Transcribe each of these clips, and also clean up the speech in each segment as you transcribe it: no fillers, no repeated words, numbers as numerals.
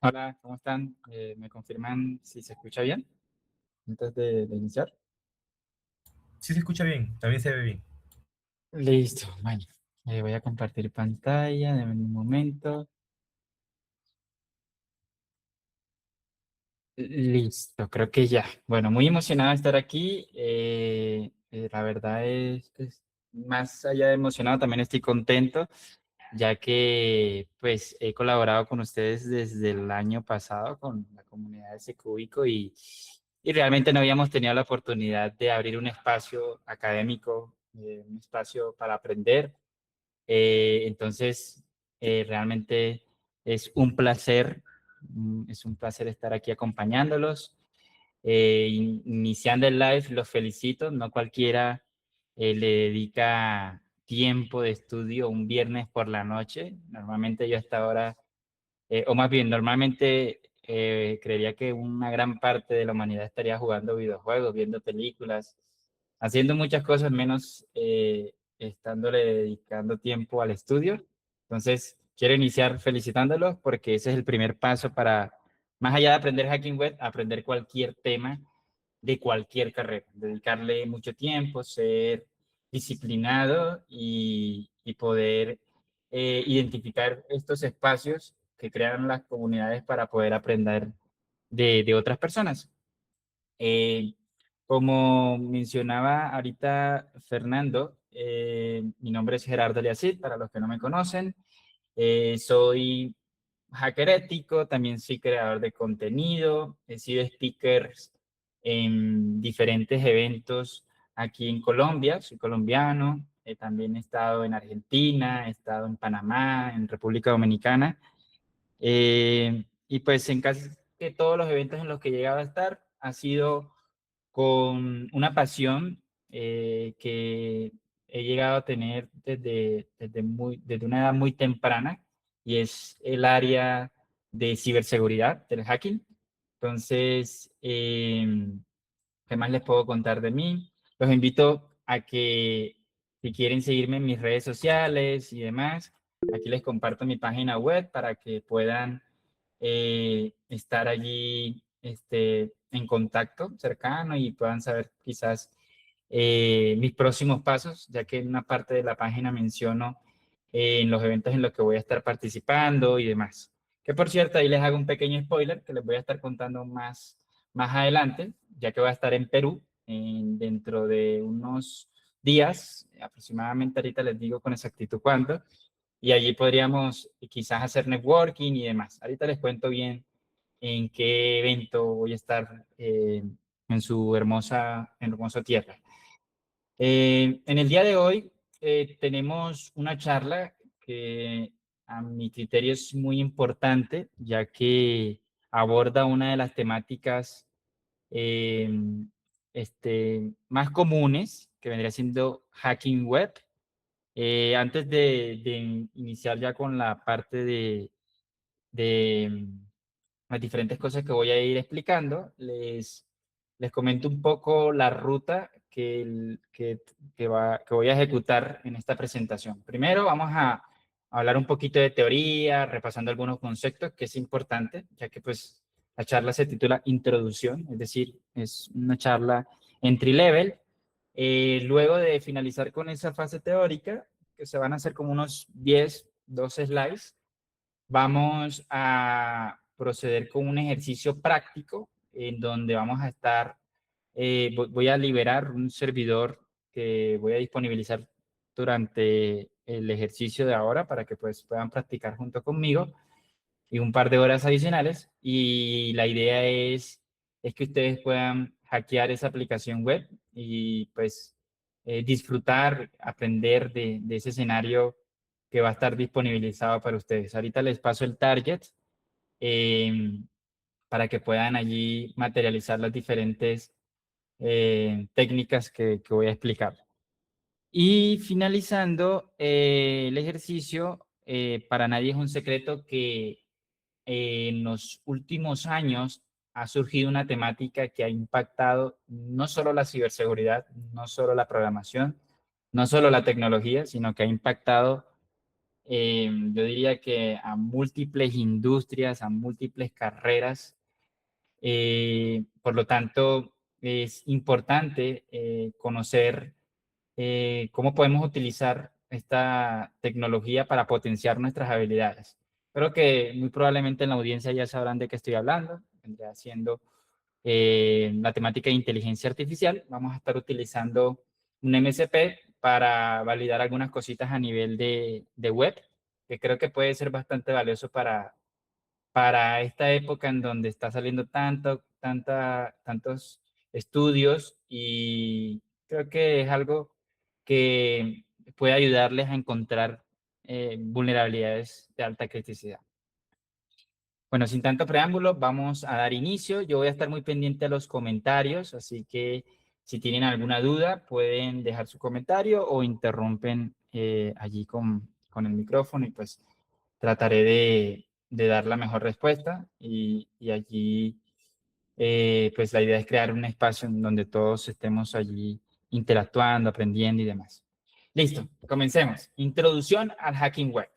Hola, ¿cómo están? ¿Me confirman si se escucha bien antes de iniciar? Sí se escucha bien, también se ve bien. Listo, bueno, voy a compartir pantalla de un momento. Listo, creo que ya. Bueno, muy emocionado de estar aquí. La verdad es más allá de emocionado, también estoy contento, ya que pues he colaborado con ustedes desde el año pasado con la comunidad de Secúbico y realmente no habíamos tenido la oportunidad de abrir un espacio académico, un espacio para aprender. Entonces, realmente es un placer, es un placer estar aquí acompañándolos. Iniciando el live, los felicito, no cualquiera le dedica tiempo de estudio un viernes por la noche. Normalmente yo hasta ahora, o más bien, normalmente creería que una gran parte de la humanidad estaría jugando videojuegos, viendo películas, haciendo muchas cosas menos estándole dedicando tiempo al estudio. Entonces, quiero iniciar felicitándolos porque ese es el primer paso para, más allá de aprender hacking web, aprender cualquier tema de cualquier carrera, dedicarle mucho tiempo, ser disciplinado y poder identificar estos espacios que crean las comunidades para poder aprender de otras personas. Eh, Como mencionaba ahorita Fernando, mi nombre es Gerardo Liacid, para los que no me conocen. Soy hacker ético, también soy creador de contenido, he sido speaker en diferentes eventos aquí en Colombia, soy colombiano, también he estado en Argentina, he estado en Panamá, en República Dominicana, y pues en casi que todos los eventos en los que he llegado a estar ha sido con una pasión que he llegado a tener desde una edad muy temprana y es el área de ciberseguridad, del hacking. Entonces, ¿qué más les puedo contar de mí? Los invito a que si quieren seguirme en mis redes sociales y demás, aquí les comparto mi página web para que puedan estar allí en contacto cercano y puedan saber quizás mis próximos pasos, ya que en una parte de la página menciono en los eventos en los que voy a estar participando y demás. Que por cierto, ahí les hago un pequeño spoiler que les voy a estar contando más adelante, ya que voy a estar en Perú dentro de unos días, aproximadamente ahorita les digo con exactitud cuándo, y allí podríamos quizás hacer networking y demás. Ahorita les cuento bien en qué evento voy a estar en su hermosa tierra. En el día de hoy tenemos una charla que a mi criterio es muy importante, ya que aborda una de las temáticas eh, más comunes, que vendría siendo hacking web. Antes de iniciar ya con la parte de las diferentes cosas que voy a ir explicando, les comento un poco la ruta que voy a ejecutar en esta presentación. Primero vamos a hablar un poquito de teoría, repasando algunos conceptos, que es importante, ya que pues la charla se titula Introducción, es decir, es una charla entry level. Luego de finalizar con esa fase teórica, que se van a hacer como unos 10, 12 slides, vamos a proceder con un ejercicio práctico en donde vamos a estar, voy a liberar un servidor que voy a disponibilizar durante el ejercicio de ahora para que pues puedan practicar junto conmigo y un par de horas adicionales. Y la idea es que ustedes puedan hackear esa aplicación web y pues disfrutar, aprender de ese escenario que va a estar disponibilizado para ustedes. Ahorita les paso el target eh, para que puedan allí materializar las diferentes técnicas que voy a explicar. Y finalizando el ejercicio, para nadie es un secreto que en los últimos años ha surgido una temática que ha impactado no solo la ciberseguridad, no solo la programación, no solo la tecnología, sino que ha impactado yo diría que a múltiples industrias, a múltiples carreras. Por lo tanto, es importante conocer cómo podemos utilizar esta tecnología para potenciar nuestras habilidades. Creo que muy probablemente en la audiencia ya sabrán de qué estoy hablando. Vendría siendo la temática de inteligencia artificial. Vamos a estar utilizando un MSP para validar algunas cositas a nivel de web, que creo que puede ser bastante valioso para esta época en donde está saliendo tantos estudios, y creo que es algo que puede ayudarles a encontrar vulnerabilidades de alta criticidad. Bueno, sin tanto preámbulo, vamos a dar inicio. Yo voy a estar muy pendiente a los comentarios, así que si tienen alguna duda, pueden dejar su comentario o interrumpen allí con el micrófono, y pues trataré de dar la mejor respuesta, y allí pues la idea es crear un espacio en donde todos estemos allí interactuando, aprendiendo y demás. Listo, comencemos. Introducción al hacking web.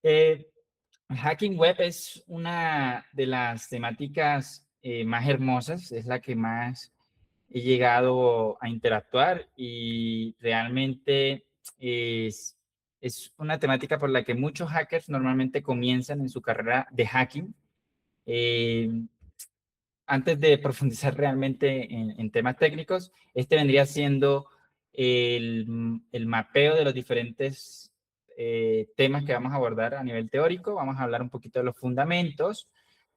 El hacking web es una de las temáticas más hermosas, es la que más he llegado a interactuar, y realmente es una temática por la que muchos hackers normalmente comienzan en su carrera de hacking. Eh, Antes de profundizar realmente en temas técnicos, este vendría siendo el mapeo de los diferentes temas que vamos a abordar a nivel teórico. Vamos a hablar un poquito de los fundamentos.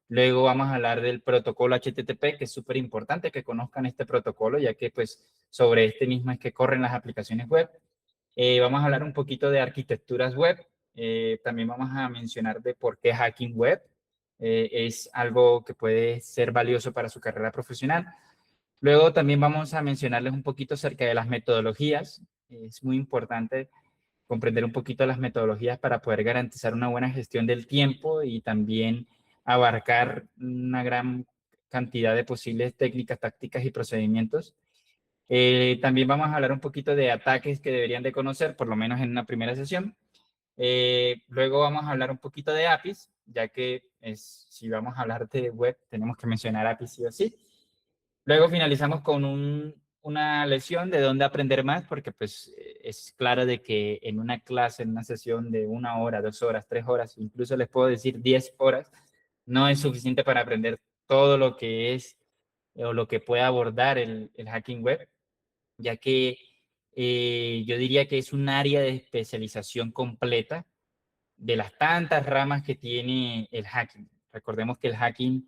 Luego vamos a hablar del protocolo HTTP, que es súper importante que conozcan este protocolo, ya que pues sobre este mismo es que corren las aplicaciones web. Vamos a hablar un poquito de arquitecturas web. También vamos a mencionar de por qué hacking web es algo que puede ser valioso para su carrera profesional. Luego también vamos a mencionarles un poquito acerca de las metodologías. Es muy importante comprender un poquito las metodologías para poder garantizar una buena gestión del tiempo y también abarcar una gran cantidad de posibles técnicas, tácticas y procedimientos. También vamos a hablar un poquito de ataques que deberían de conocer, por lo menos en una primera sesión. Luego vamos a hablar un poquito de APIs, ya que si vamos a hablar de web, tenemos que mencionar APIs sí o sí. Luego finalizamos con una lección de dónde aprender más, porque pues es claro de que en una clase, en una sesión de 1 hora, 2 horas, 3 horas, incluso les puedo decir 10 horas, no es suficiente para aprender todo lo que es o lo que puede abordar el hacking web, ya que yo diría que es un área de especialización completa de las tantas ramas que tiene el hacking. Recordemos que el hacking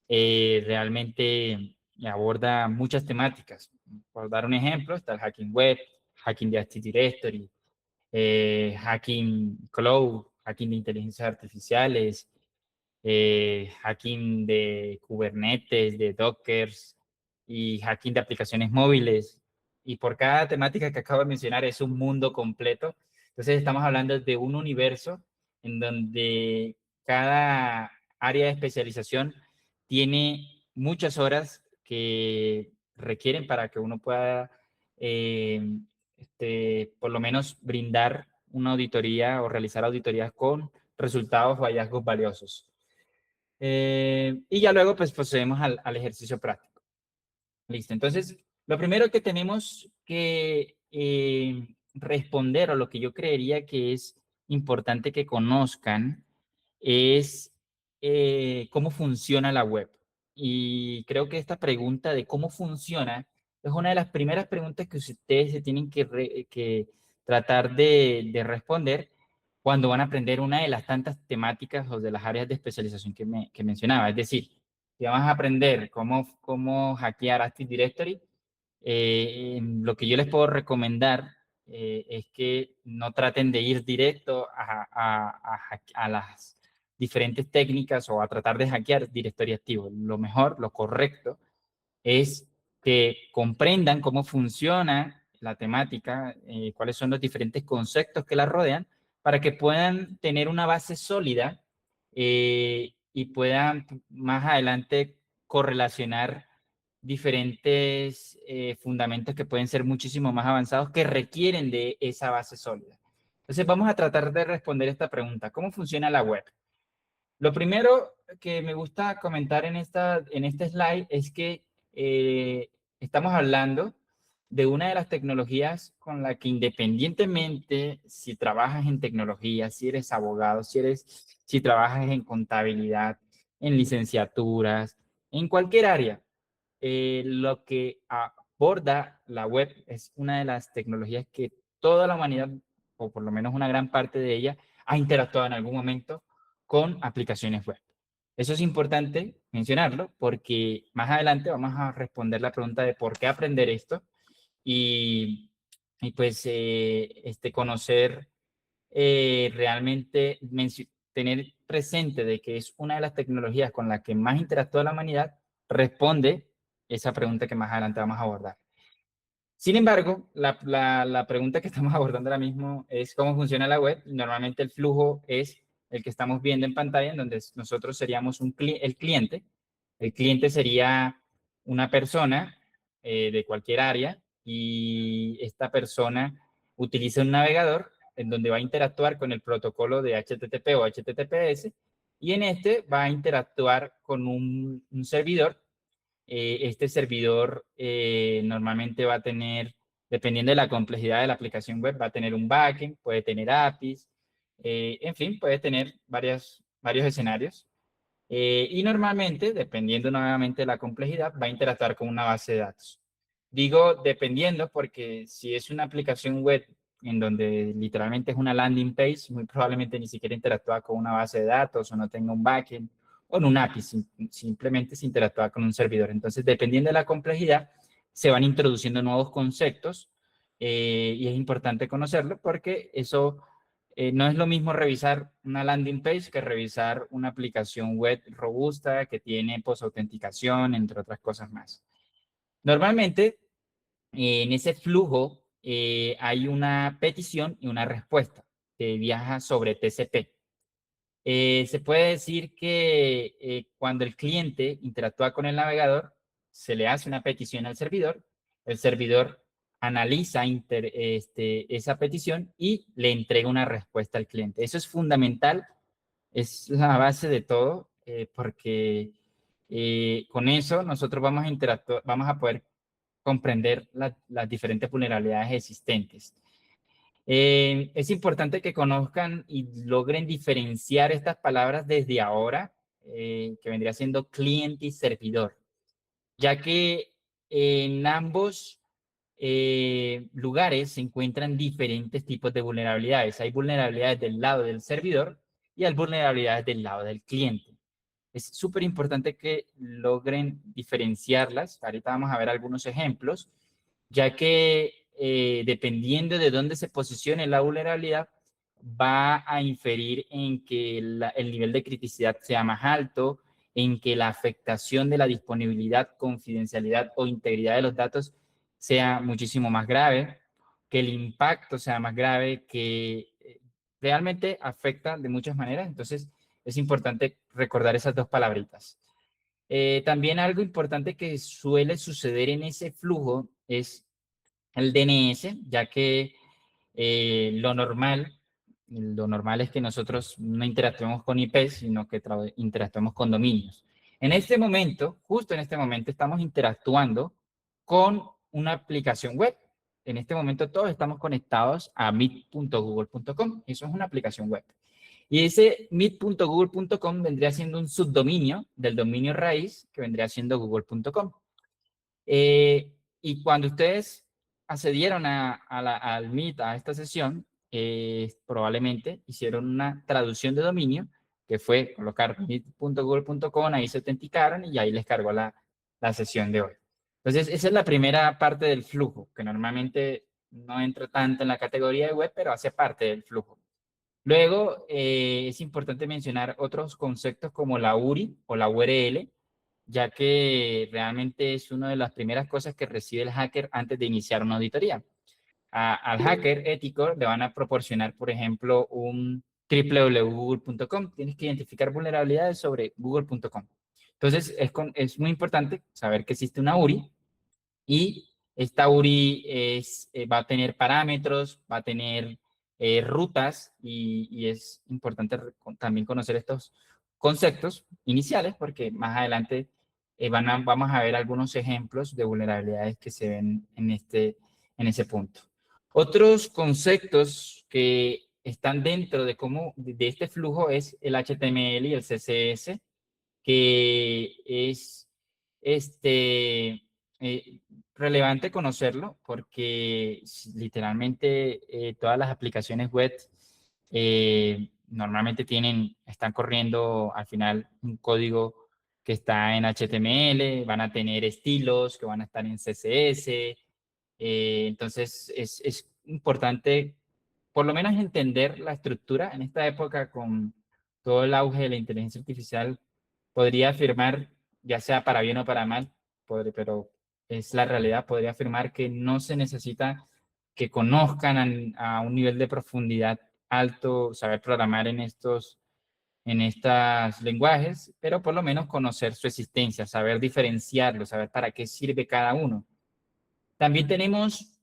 realmente aborda muchas temáticas. Por dar un ejemplo, está el hacking web, hacking de Active Directory, hacking cloud, hacking de inteligencias artificiales, hacking de Kubernetes, de Dockers y hacking de aplicaciones móviles. Y por cada temática que acabo de mencionar es un mundo completo. Entonces estamos hablando de un universo en donde cada área de especialización tiene muchas horas que requieren para que uno pueda, por lo menos, brindar una auditoría o realizar auditorías con resultados o hallazgos valiosos. Y ya luego pues procedemos al ejercicio práctico. Listo. Entonces, lo primero que tenemos que responder, o lo que yo creería que es importante que conozcan, es cómo funciona la web. Y creo que esta pregunta de cómo funciona es una de las primeras preguntas que ustedes se tienen que tratar de responder cuando van a aprender una de las tantas temáticas o de las áreas de especialización que mencionaba. Es decir, si vamos a aprender cómo hackear Active Directory, lo que yo les puedo recomendar es que no traten de ir directo a las diferentes técnicas o a tratar de hackear directorio activo. Lo mejor, lo correcto, es que comprendan cómo funciona la temática, cuáles son los diferentes conceptos que la rodean, para que puedan tener una base sólida y puedan más adelante correlacionar diferentes fundamentos que pueden ser muchísimo más avanzados, que requieren de esa base sólida. Entonces vamos a tratar de responder esta pregunta. ¿Cómo funciona la web? Lo primero que me gusta comentar en este slide es que estamos hablando de una de las tecnologías con la que independientemente si trabajas en tecnología, si eres abogado, si trabajas en contabilidad, en licenciaturas, en cualquier área, lo que aborda la web es una de las tecnologías que toda la humanidad, o por lo menos una gran parte de ella, ha interactuado en algún momento con aplicaciones web. Eso es importante mencionarlo porque más adelante vamos a responder la pregunta de por qué aprender esto y, y pues conocer realmente, tener presente de que es una de las tecnologías con la que más interactúa la humanidad, responde esa pregunta que más adelante vamos a abordar. Sin embargo, la pregunta que estamos abordando ahora mismo es cómo funciona la web. Normalmente el flujo es el que estamos viendo en pantalla, en donde nosotros seríamos el cliente. El cliente sería una persona de cualquier área y esta persona utiliza un navegador en donde va a interactuar con el protocolo de HTTP o HTTPS y en este va a interactuar con un servidor. Este servidor normalmente va a tener, dependiendo de la complejidad de la aplicación web, va a tener un backend, puede tener APIs, en fin, puede tener varios escenarios. Y normalmente, dependiendo nuevamente de la complejidad, va a interactuar con una base de datos. Digo dependiendo porque si es una aplicación web en donde literalmente es una landing page, muy probablemente ni siquiera interactúa con una base de datos o no tenga un backend o en un API, simplemente se interactúa con un servidor. Entonces, dependiendo de la complejidad, se van introduciendo nuevos conceptos y es importante conocerlo porque eso no es lo mismo revisar una landing page que revisar una aplicación web robusta que tiene post-autenticación, entre otras cosas más. Normalmente, en ese flujo hay una petición y una respuesta que viaja sobre TCP. Se puede decir que cuando el cliente interactúa con el navegador, se le hace una petición al servidor, el servidor analiza esa petición y le entrega una respuesta al cliente. Eso es fundamental, es la base de todo, porque con eso nosotros vamos a interactuar, vamos a poder comprender las diferentes vulnerabilidades existentes. Es importante que conozcan y logren diferenciar estas palabras desde ahora, que vendría siendo cliente y servidor, ya que en ambos lugares se encuentran diferentes tipos de vulnerabilidades. Hay vulnerabilidades del lado del servidor y hay vulnerabilidades del lado del cliente. Es súper importante que logren diferenciarlas. Ahorita vamos a ver algunos ejemplos, ya que dependiendo de dónde se posicione la vulnerabilidad, va a inferir en que el nivel de criticidad sea más alto, en que la afectación de la disponibilidad, confidencialidad o integridad de los datos sea muchísimo más grave, que el impacto sea más grave, que realmente afecta de muchas maneras. Entonces, es importante recordar esas dos palabritas. También algo importante que suele suceder en ese flujo es el DNS, ya que lo normal es que nosotros no interactuemos con IP, sino que interactuemos con dominios. En este momento, justo en este momento, estamos interactuando con una aplicación web. En este momento todos estamos conectados a meet.google.com. Eso es una aplicación web. Y ese meet.google.com vendría siendo un subdominio del dominio raíz que vendría siendo google.com. Y cuando ustedes accedieron al Meet, a esta sesión, probablemente hicieron una traducción de dominio, que fue colocar meet.google.com, ahí se autenticaron y ahí les cargó la sesión de hoy. Entonces, esa es la primera parte del flujo, que normalmente no entra tanto en la categoría de web, pero hace parte del flujo. Luego, es importante mencionar otros conceptos como la URI o la URL, ya que realmente es una de las primeras cosas que recibe el hacker antes de iniciar una auditoría. Al hacker ético le van a proporcionar, por ejemplo, un www.google.com. Tienes que identificar vulnerabilidades sobre google.com. Entonces, es muy importante saber que existe una URI y esta URI va a tener parámetros, va a tener rutas y es importante también conocer estos conceptos iniciales porque más adelante vamos a ver algunos ejemplos de vulnerabilidades que se ven en ese punto. Otros conceptos que están dentro de este flujo es el HTML y el CSS, que es eh, relevante conocerlo porque literalmente todas las aplicaciones web normalmente están corriendo al final un código que está en HTML, van a tener estilos que van a estar en CSS. Entonces es importante por lo menos entender la estructura en esta época con todo el auge de la inteligencia artificial. Podría afirmar, ya sea para bien o para mal, pero es la realidad, podría afirmar que no se necesita que conozcan a un nivel de profundidad alto, saber programar en estos lenguajes, pero por lo menos conocer su existencia, saber diferenciarlos, saber para qué sirve cada uno. También tenemos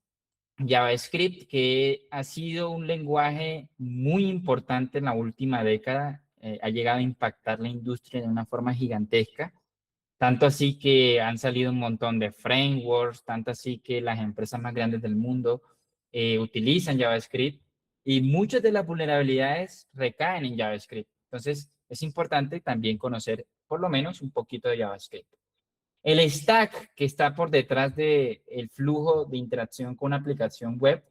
JavaScript, que ha sido un lenguaje muy importante en la última década, ha llegado a impactar la industria de una forma gigantesca, tanto así que han salido un montón de frameworks, tanto así que las empresas más grandes del mundo utilizan JavaScript y muchas de las vulnerabilidades recaen en JavaScript. Entonces, es importante también conocer por lo menos un poquito de JavaScript. El stack que está por detrás del flujo de interacción con una aplicación web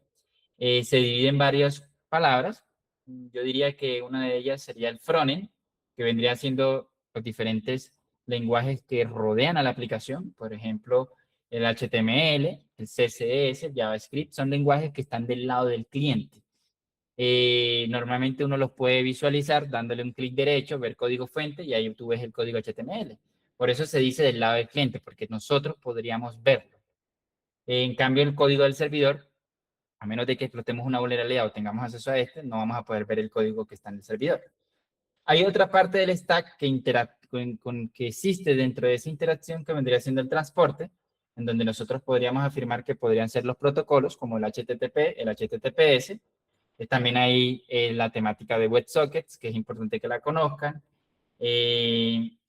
se divide en varias palabras. Yo diría que una de ellas sería el frontend, que vendría siendo los diferentes lenguajes que rodean a la aplicación. Por ejemplo, el HTML, el CSS, el JavaScript, son lenguajes que están del lado del cliente. Normalmente uno los puede visualizar dándole un clic derecho, ver código fuente y ahí tú ves el código HTML. Por eso se dice del lado del cliente, porque nosotros podríamos verlo. En cambio, el código del servidor, a menos de que explotemos una vulnerabilidad o tengamos acceso a este, no vamos a poder ver el código que está en el servidor. Hay otra parte del stack que existe dentro de esa interacción que vendría siendo el transporte, en donde nosotros podríamos afirmar que podrían ser los protocolos como el HTTP, el HTTPS. También hay la temática de WebSockets, que es importante que la conozcan.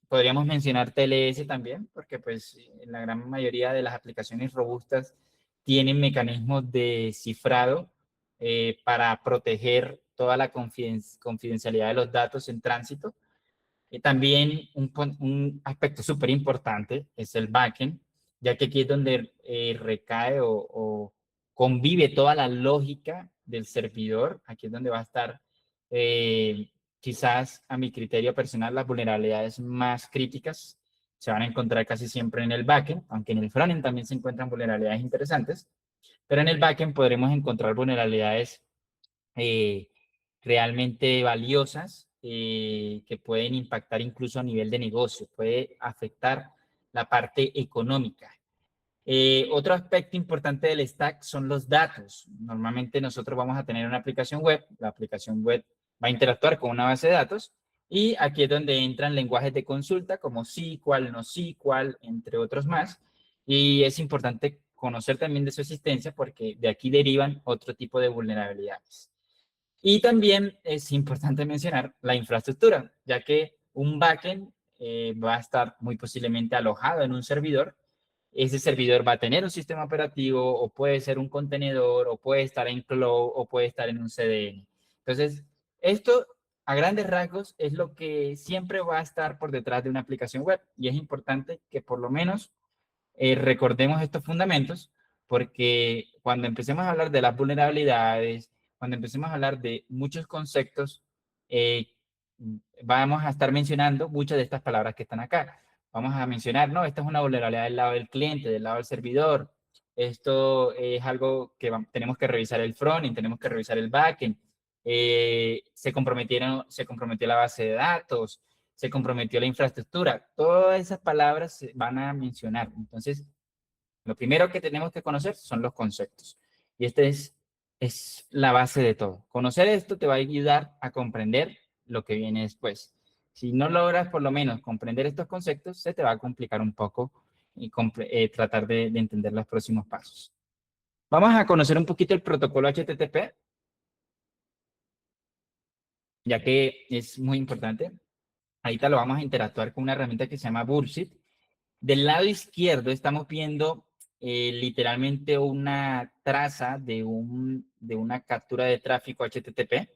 Podríamos mencionar TLS también, porque pues en la gran mayoría de las aplicaciones robustas tienen mecanismos de cifrado para proteger toda la confidencialidad de los datos en tránsito. También un aspecto súper importante es el backend, ya que aquí es donde recae o convive toda la lógica del servidor. Aquí es donde va a estar, quizás a mi criterio personal, las vulnerabilidades más críticas se van a encontrar casi siempre en el backend, aunque en el frontend también se encuentran vulnerabilidades interesantes, pero en el backend podremos encontrar vulnerabilidades eh, realmente valiosas que pueden impactar incluso a nivel de negocio, puede afectar la parte económica. Otro aspecto importante del stack son los datos. Normalmente nosotros vamos a tener una aplicación web, la aplicación web va a interactuar con una base de datos y aquí es donde entran lenguajes de consulta como SQL, NoSQL, entre otros más. Y es importante conocer también de su existencia porque de aquí derivan otro tipo de vulnerabilidades. Y también es importante mencionar la infraestructura, ya que un backend va a estar muy posiblemente alojado en un servidor. Ese servidor va a tener un sistema operativo o puede ser un contenedor o puede estar en cloud o puede estar en un CDN. Entonces, esto a grandes rasgos es lo que siempre va a estar por detrás de una aplicación web y es importante que por lo menos recordemos estos fundamentos porque cuando empecemos a hablar de las vulnerabilidades, cuando empecemos a hablar de muchos conceptos, eh, vamos a estar mencionando muchas de estas palabras que están acá. Vamos a mencionar, no, esta es una vulnerabilidad del lado del cliente, del lado del servidor. Esto es algo que tenemos que revisar el frontend, tenemos que revisar el backend. Se comprometió la base de datos, se comprometió la infraestructura. Todas esas palabras se van a mencionar. Entonces, lo primero que tenemos que conocer son los conceptos. Y es la base de todo. Conocer esto te va a ayudar a comprender lo que viene después. Si no logras por lo menos comprender estos conceptos, se te va a complicar un poco y tratar de entender los próximos pasos. Vamos a conocer un poquito el protocolo HTTP. ya que es muy importante. Ahorita lo vamos a interactuar con una herramienta que se llama Bullshit. Del lado izquierdo estamos viendo literalmente una traza de una captura de tráfico HTTP,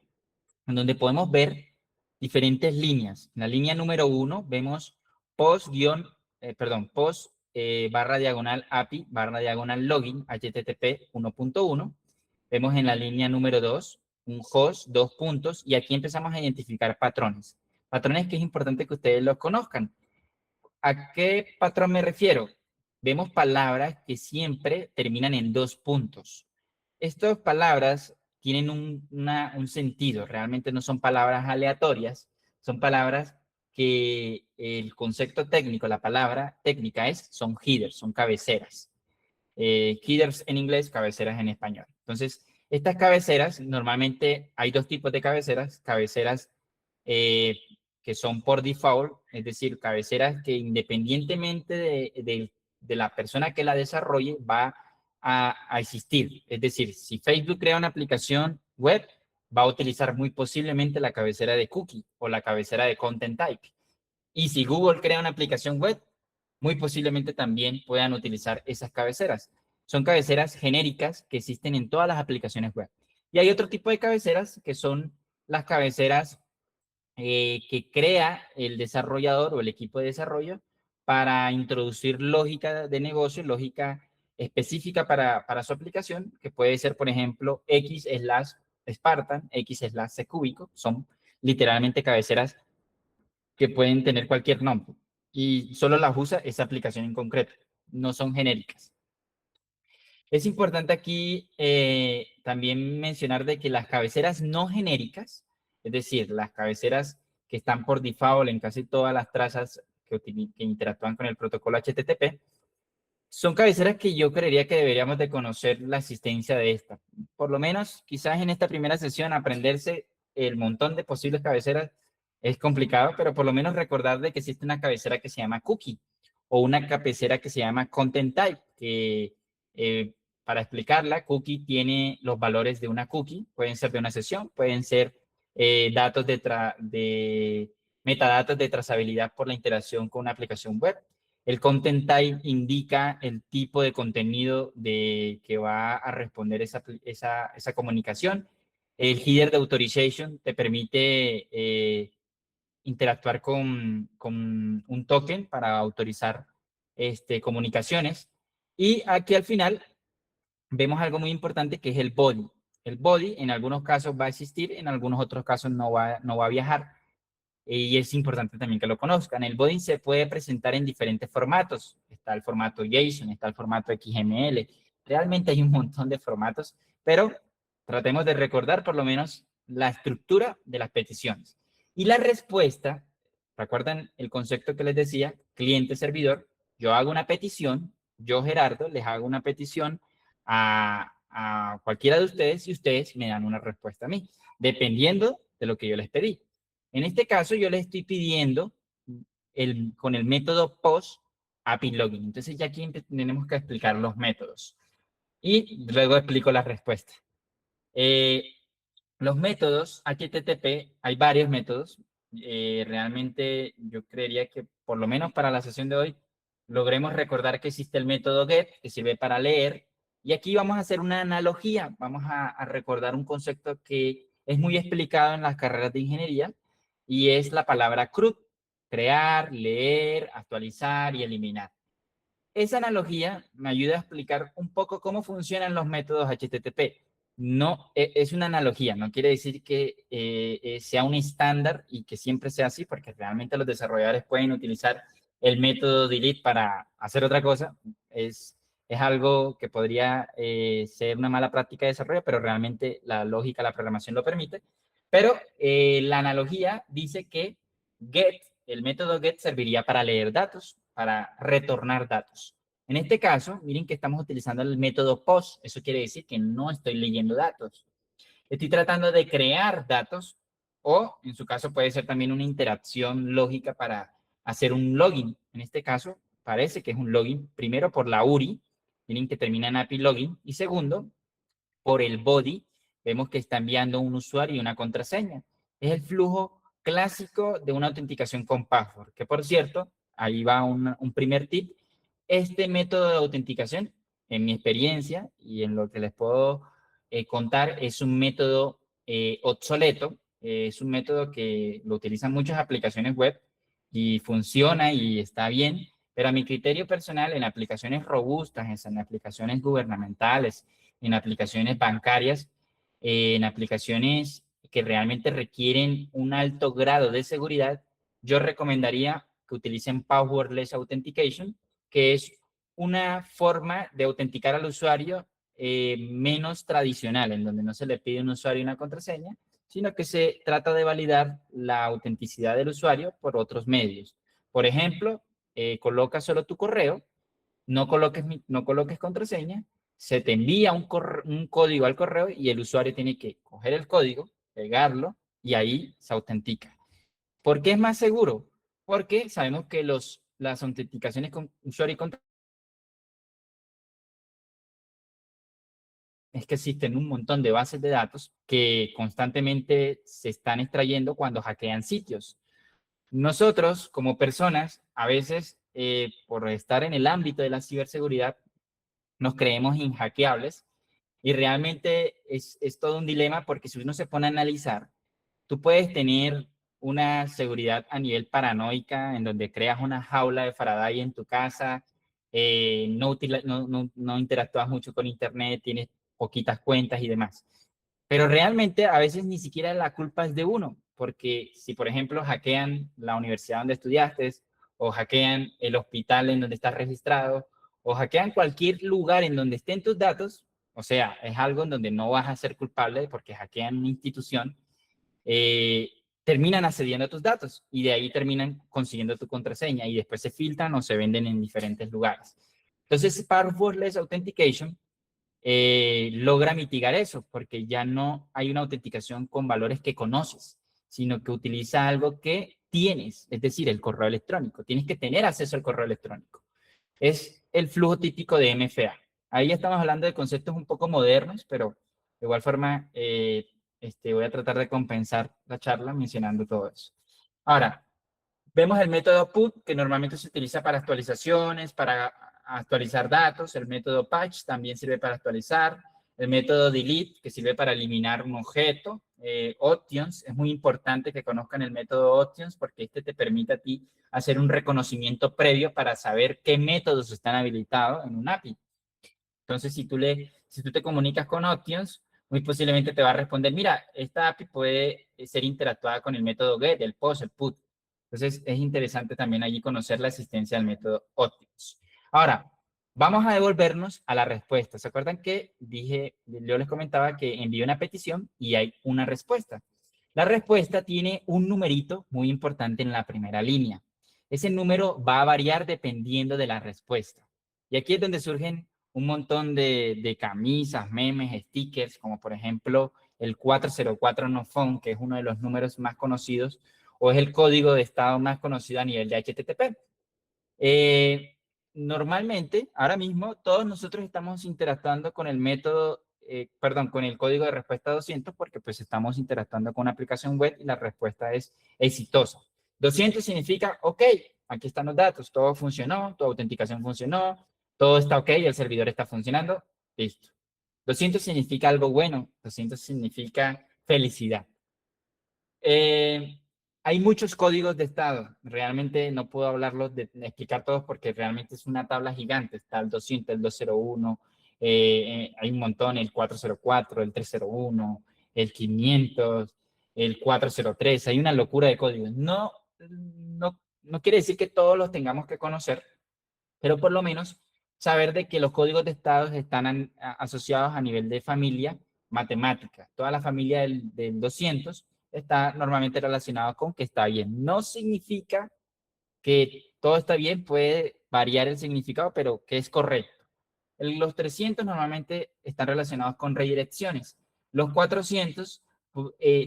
en donde podemos ver diferentes líneas. En la línea número 1 vemos post barra diagonal API barra diagonal login HTTP 1.1. Vemos en la línea número 2 un host, dos puntos, y aquí empezamos a identificar patrones. Patrones que es importante que ustedes los conozcan. ¿A qué patrón me refiero? Vemos palabras que siempre terminan en dos puntos. Estas palabras tienen un sentido, realmente no son palabras aleatorias, son palabras que el concepto técnico, la palabra técnica son headers, son cabeceras. Headers en inglés, cabeceras en español. Entonces, estas cabeceras, normalmente hay dos tipos de cabeceras eh, que son por default, es decir, cabeceras que independientemente de la persona que la desarrolle, va a existir. Es decir, si Facebook crea una aplicación web, va a utilizar muy posiblemente la cabecera de cookie o la cabecera de content type. Y si Google crea una aplicación web, muy posiblemente también puedan utilizar esas cabeceras. Son cabeceras genéricas que existen en todas las aplicaciones web. Y hay otro tipo de cabeceras que son las cabeceras que crea el desarrollador o el equipo de desarrollo para introducir lógica de negocio, lógica específica para su aplicación, que puede ser, por ejemplo, X/Spartan, X/Cúbico. Son literalmente cabeceras que pueden tener cualquier nombre y solo las usa esa aplicación en concreto, no son genéricas. Es importante aquí también mencionar de que las cabeceras no genéricas, es decir, las cabeceras que están por default en casi todas las trazas que interactúan con el protocolo HTTP, son cabeceras que yo creería que deberíamos de conocer la existencia de esta. Por lo menos, quizás en esta primera sesión, aprenderse el montón de posibles cabeceras es complicado, pero por lo menos recordar de que existe una cabecera que se llama cookie o una cabecera que se llama content type, que para explicarla, cookie tiene los valores de una cookie, pueden ser de una sesión, pueden ser datos de metadatos de trazabilidad por la interacción con una aplicación web. El content type indica el tipo de contenido que va a responder esa comunicación. El header de authorization te permite interactuar con un token para autorizar comunicaciones. Y aquí al final vemos algo muy importante que es el body. El body en algunos casos va a existir, en algunos otros casos no va a viajar. Y es importante también que lo conozcan. El body se puede presentar en diferentes formatos. Está el formato JSON, está el formato XML. Realmente hay un montón de formatos, pero tratemos de recordar por lo menos la estructura de las peticiones. Y la respuesta, ¿recuerdan el concepto que les decía? Cliente-servidor. Yo hago una petición, yo Gerardo les hago una petición a cualquiera de ustedes y ustedes me dan una respuesta a mí, dependiendo de lo que yo les pedí. En este caso, yo le estoy pidiendo con el método POST API Login. Entonces, ya aquí tenemos que explicar los métodos. Y luego explico la respuesta. Los métodos HTTP, hay varios métodos. Realmente yo creería que por lo menos para la sesión de hoy logremos recordar que existe el método GET, que sirve para leer. Y aquí vamos a hacer una analogía. Vamos a recordar un concepto que es muy explicado en las carreras de ingeniería, y es la palabra CRUD: crear, leer, actualizar y eliminar. Esa analogía me ayuda a explicar un poco cómo funcionan los métodos HTTP. No, es una analogía, no quiere decir que sea un estándar y que siempre sea así, porque realmente los desarrolladores pueden utilizar el método delete para hacer otra cosa. Es algo que podría ser una mala práctica de desarrollo, pero realmente la lógica, la programación lo permite. Pero la analogía dice que el método get serviría para leer datos, para retornar datos. En este caso, miren que estamos utilizando el método POST. Eso quiere decir que no estoy leyendo datos. Estoy tratando de crear datos, o en su caso puede ser también una interacción lógica para hacer un login. En este caso, parece que es un login, primero por la URI, miren que termina en API Login, y segundo, por el body, vemos que está enviando un usuario y una contraseña. es el flujo clásico de una autenticación con password, que por cierto, ahí va un primer tip. Este método de autenticación, en mi experiencia y en lo que les puedo contar, es un método obsoleto, es un método que lo utilizan muchas aplicaciones web y funciona y está bien, pero a mi criterio personal, en aplicaciones robustas, en aplicaciones gubernamentales, en aplicaciones bancarias, en aplicaciones que realmente requieren un alto grado de seguridad, yo recomendaría que utilicen Passwordless Authentication, que es una forma de autenticar al usuario menos tradicional, en donde no se le pide un usuario y una contraseña, sino que se trata de validar la autenticidad del usuario por otros medios. Por ejemplo, coloca solo tu correo, no coloques contraseña, se te envía un código al correo y el usuario tiene que coger el código, pegarlo y ahí se autentica. ¿Por qué es más seguro? Porque sabemos que las autenticaciones con usuario y contraseña es que existen un montón de bases de datos que constantemente se están extrayendo cuando hackean sitios. Nosotros, como personas, a veces, por estar en el ámbito de la ciberseguridad, nos creemos inhackeables y realmente es todo un dilema porque si uno se pone a analizar, tú puedes tener una seguridad a nivel paranoica en donde creas una jaula de Faraday en tu casa, no interactúas mucho con Internet, tienes poquitas cuentas y demás. Pero realmente a veces ni siquiera la culpa es de uno, porque si por ejemplo hackean la universidad donde estudiaste, o hackean el hospital en donde estás registrado, o hackean cualquier lugar en donde estén tus datos, o sea, es algo en donde no vas a ser culpable porque hackean una institución, terminan accediendo a tus datos y de ahí terminan consiguiendo tu contraseña y después se filtran o se venden en diferentes lugares. Entonces, Passwordless Authentication logra mitigar eso, porque ya no hay una autenticación con valores que conoces, sino que utiliza algo que tienes, es decir, el correo electrónico. Tienes que tener acceso al correo electrónico. Es el flujo típico de MFA. Ahí ya estamos hablando de conceptos un poco modernos, pero de igual forma voy a tratar de compensar la charla mencionando todo eso. Ahora, vemos el método put, que normalmente se utiliza para actualizaciones, para actualizar datos. El método patch también sirve para actualizar. El método delete, que sirve para eliminar un objeto. Options, es muy importante que conozcan el método options porque este te permite a ti hacer un reconocimiento previo para saber qué métodos están habilitados en un API. Entonces, si tú te comunicas con Options, muy posiblemente te va a responder, mira, esta API puede ser interactuada con el método GET, el POST, el PUT. Entonces, es interesante también allí conocer la existencia del método Options. Ahora, vamos a devolvernos a la respuesta. ¿Se acuerdan que yo les comentaba que envié una petición y hay una respuesta? La respuesta tiene un numerito muy importante en la primera línea. Ese número va a variar dependiendo de la respuesta. Y aquí es donde surgen un montón de camisas, memes, stickers, como por ejemplo el 404 no phone, que es uno de los números más conocidos, o es el código de estado más conocido a nivel de HTTP. Eh, Normalmente, ahora mismo, todos nosotros estamos interactuando con el método, perdón, con el código de respuesta 200 porque pues estamos interactuando con una aplicación web y la respuesta es exitosa. 200 significa, ok, aquí están los datos, todo funcionó, tu autenticación funcionó, todo está ok, el servidor está funcionando, listo. 200 significa algo bueno, 200 significa felicidad. Eh, Hay muchos códigos de estado. Realmente no puedo explicar todos porque realmente es una tabla gigante. Está el 200, el 201, hay un montón, el 404, el 301, el 500, el 403. Hay una locura de códigos. No quiere decir que todos los tengamos que conocer, pero por lo menos saber de que los códigos de estados están asociados a nivel de familia matemática. Toda la familia del 200 está normalmente relacionado con que está bien. No significa que todo está bien, puede variar el significado, pero que es correcto. Los 300 normalmente están relacionados con redirecciones. Los 400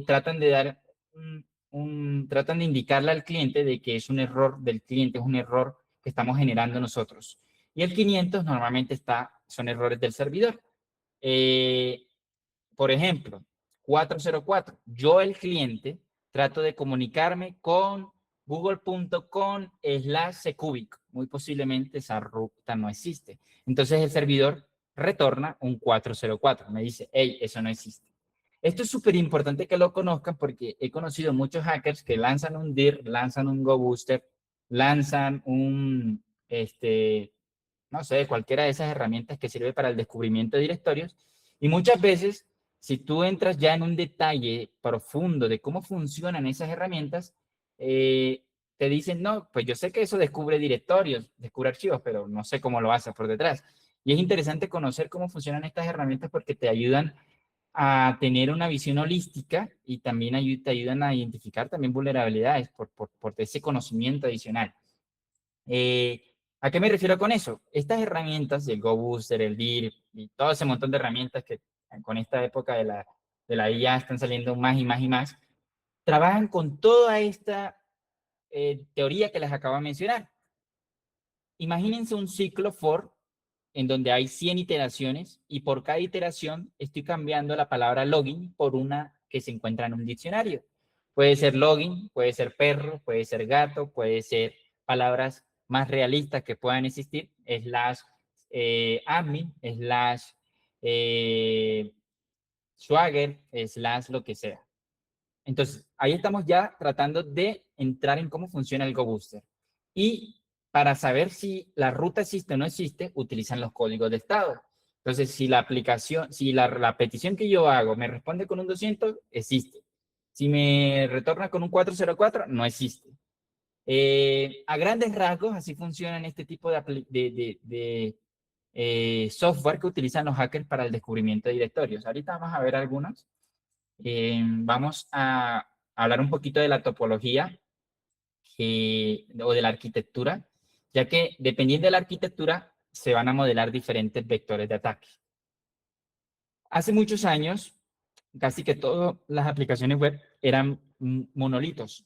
tratan de dar tratan de indicarle al cliente de que es un error del cliente, es un error que estamos generando nosotros. Y el 500 normalmente son errores del servidor. Eh, por ejemplo, 404, yo el cliente trato de comunicarme con google.com/ccubic. Muy posiblemente esa ruta no existe. Entonces el servidor retorna un 404. Me dice, hey, eso no existe. Esto es súper importante que lo conozcan porque he conocido muchos hackers que lanzan un DIR, lanzan un GoBooster, lanzan no sé, cualquiera de esas herramientas que sirve para el descubrimiento de directorios. Y muchas veces, si tú entras ya en un detalle profundo de cómo funcionan esas herramientas, te dicen, no, pues yo sé que eso descubre directorios, descubre archivos, pero no sé cómo lo hace por detrás. Y es interesante conocer cómo funcionan estas herramientas porque te ayudan a tener una visión holística y también te ayudan a identificar también vulnerabilidades por ese conocimiento adicional. ¿A qué me refiero con eso? Estas herramientas, el GoBooster, el DIR y todo ese montón de herramientas que con esta época de la IA están saliendo más y más y más, trabajan con toda esta teoría que les acabo de mencionar. Imagínense un ciclo for en donde hay 100 iteraciones y por cada iteración estoy cambiando la palabra login por una que se encuentra en un diccionario. Puede ser login, puede ser perro, puede ser gato, puede ser palabras más realistas que puedan existir, slash admin, slash swagger, slash lo que sea. Entonces, ahí estamos ya tratando de entrar en cómo funciona el GoBooster. Y para saber si la ruta existe o no existe, utilizan los códigos de estado. Entonces, si la aplicación, si la petición que yo hago me responde con un 200, existe. Si me retorna con un 404, no existe. A grandes rasgos, así funcionan este tipo de software que utilizan los hackers para el descubrimiento de directorios. Ahorita vamos a ver algunos. Vamos a hablar un poquito de la topología o de la arquitectura, ya que dependiendo de la arquitectura se van a modelar diferentes vectores de ataque. Hace muchos años, casi que todas las aplicaciones web eran monolitos.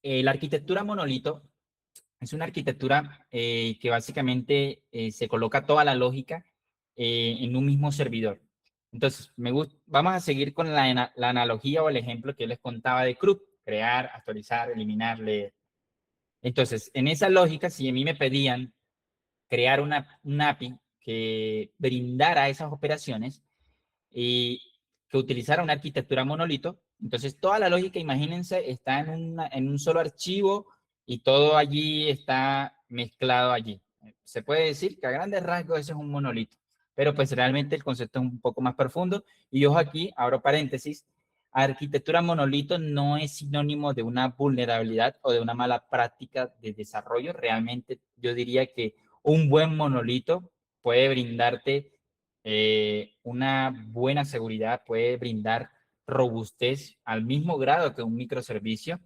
La arquitectura monolito es una arquitectura que básicamente se coloca toda la lógica en un mismo servidor. Entonces, vamos a seguir con la analogía o el ejemplo que yo les contaba de CRUD, crear, actualizar, eliminar, leer. Entonces, en esa lógica, si a mí me pedían crear un API que brindara esas operaciones y que utilizara una arquitectura monolito, entonces toda la lógica, imagínense, está en un solo archivo y todo allí está mezclado allí. Se puede decir que a grandes rasgos ese es un monolito, pero pues realmente el concepto es un poco más profundo. Y ojo aquí, abro paréntesis, arquitectura monolito no es sinónimo de una vulnerabilidad o de una mala práctica de desarrollo. Realmente yo diría que un buen monolito puede brindarte una buena seguridad, puede brindar robustez al mismo grado que un microservicio.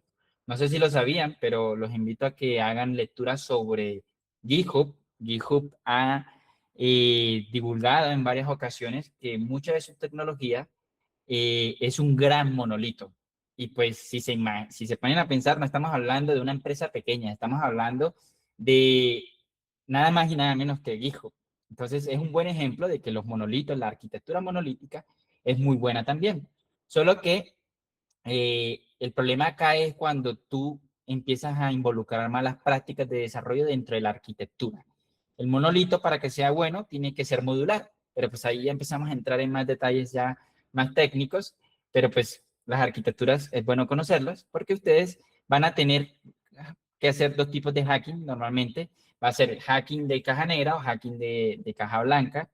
No sé si lo sabían, pero los invito a que hagan lectura sobre GitHub. GitHub ha divulgado en varias ocasiones que mucha de su tecnología es un gran monolito. Y pues si se ponen a pensar, no estamos hablando de una empresa pequeña, estamos hablando de nada más y nada menos que GitHub. Entonces es un buen ejemplo de que los monolitos, la arquitectura monolítica es muy buena también. Solo que el problema acá es cuando tú empiezas a involucrar malas prácticas de desarrollo dentro de la arquitectura. El monolito, para que sea bueno, tiene que ser modular, pero pues ahí ya empezamos a entrar en más detalles ya más técnicos, pero pues las arquitecturas es bueno conocerlas porque ustedes van a tener que hacer dos tipos de hacking normalmente. Va a ser hacking de caja negra o hacking de caja blanca,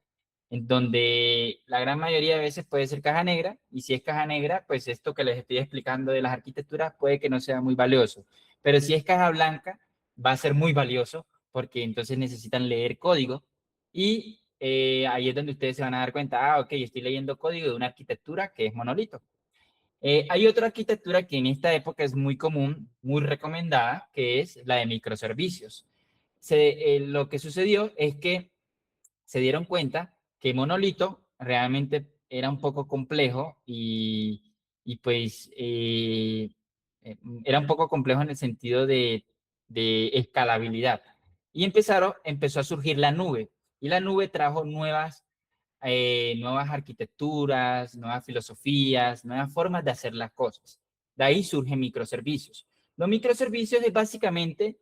en donde la gran mayoría de veces puede ser caja negra, y si es caja negra, pues esto que les estoy explicando de las arquitecturas puede que no sea muy valioso, pero si es caja blanca, va a ser muy valioso porque entonces necesitan leer código y ahí es donde ustedes se van a dar cuenta, ok, estoy leyendo código de una arquitectura que es monolito. Hay otra arquitectura que en esta época es muy común, muy recomendada, que es la de microservicios. Lo que sucedió es que se dieron cuenta que monolito realmente era un poco complejo y pues era un poco complejo en el sentido de escalabilidad. Y empezó a surgir la nube y la nube trajo nuevas nuevas arquitecturas, nuevas filosofías, nuevas formas de hacer las cosas. De ahí surgen microservicios. Los microservicios es básicamente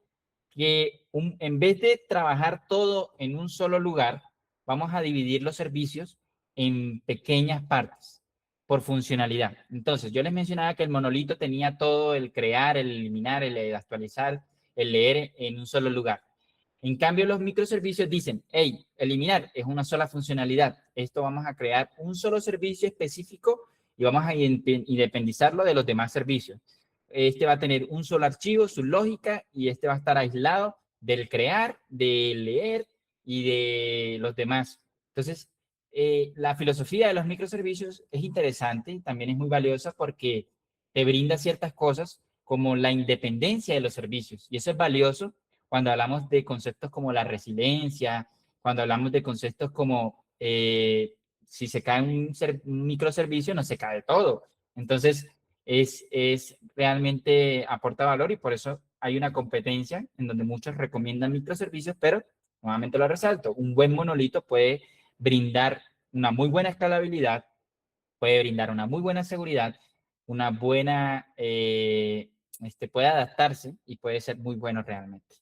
que en vez de trabajar todo en un solo lugar, vamos a dividir los servicios en pequeñas partes por funcionalidad. Entonces, yo les mencionaba que el monolito tenía todo el crear, el eliminar, el actualizar, el leer en un solo lugar. En cambio, los microservicios dicen, hey, eliminar es una sola funcionalidad. Esto vamos a crear un solo servicio específico y vamos a independizarlo de los demás servicios. Este va a tener un solo archivo, su lógica, y este va a estar aislado del crear, del leer y de los demás. Entonces, la filosofía de los microservicios es interesante, también es muy valiosa porque te brinda ciertas cosas como la independencia de los servicios. Y eso es valioso cuando hablamos de conceptos como la resiliencia, cuando hablamos de conceptos como si se cae un microservicio, no se cae todo. Entonces, es realmente aporta valor y por eso hay una competencia en donde muchos recomiendan microservicios, pero nuevamente lo resalto, un buen monolito puede brindar una muy buena escalabilidad, puede brindar una muy buena seguridad, una buena, puede adaptarse y puede ser muy bueno realmente.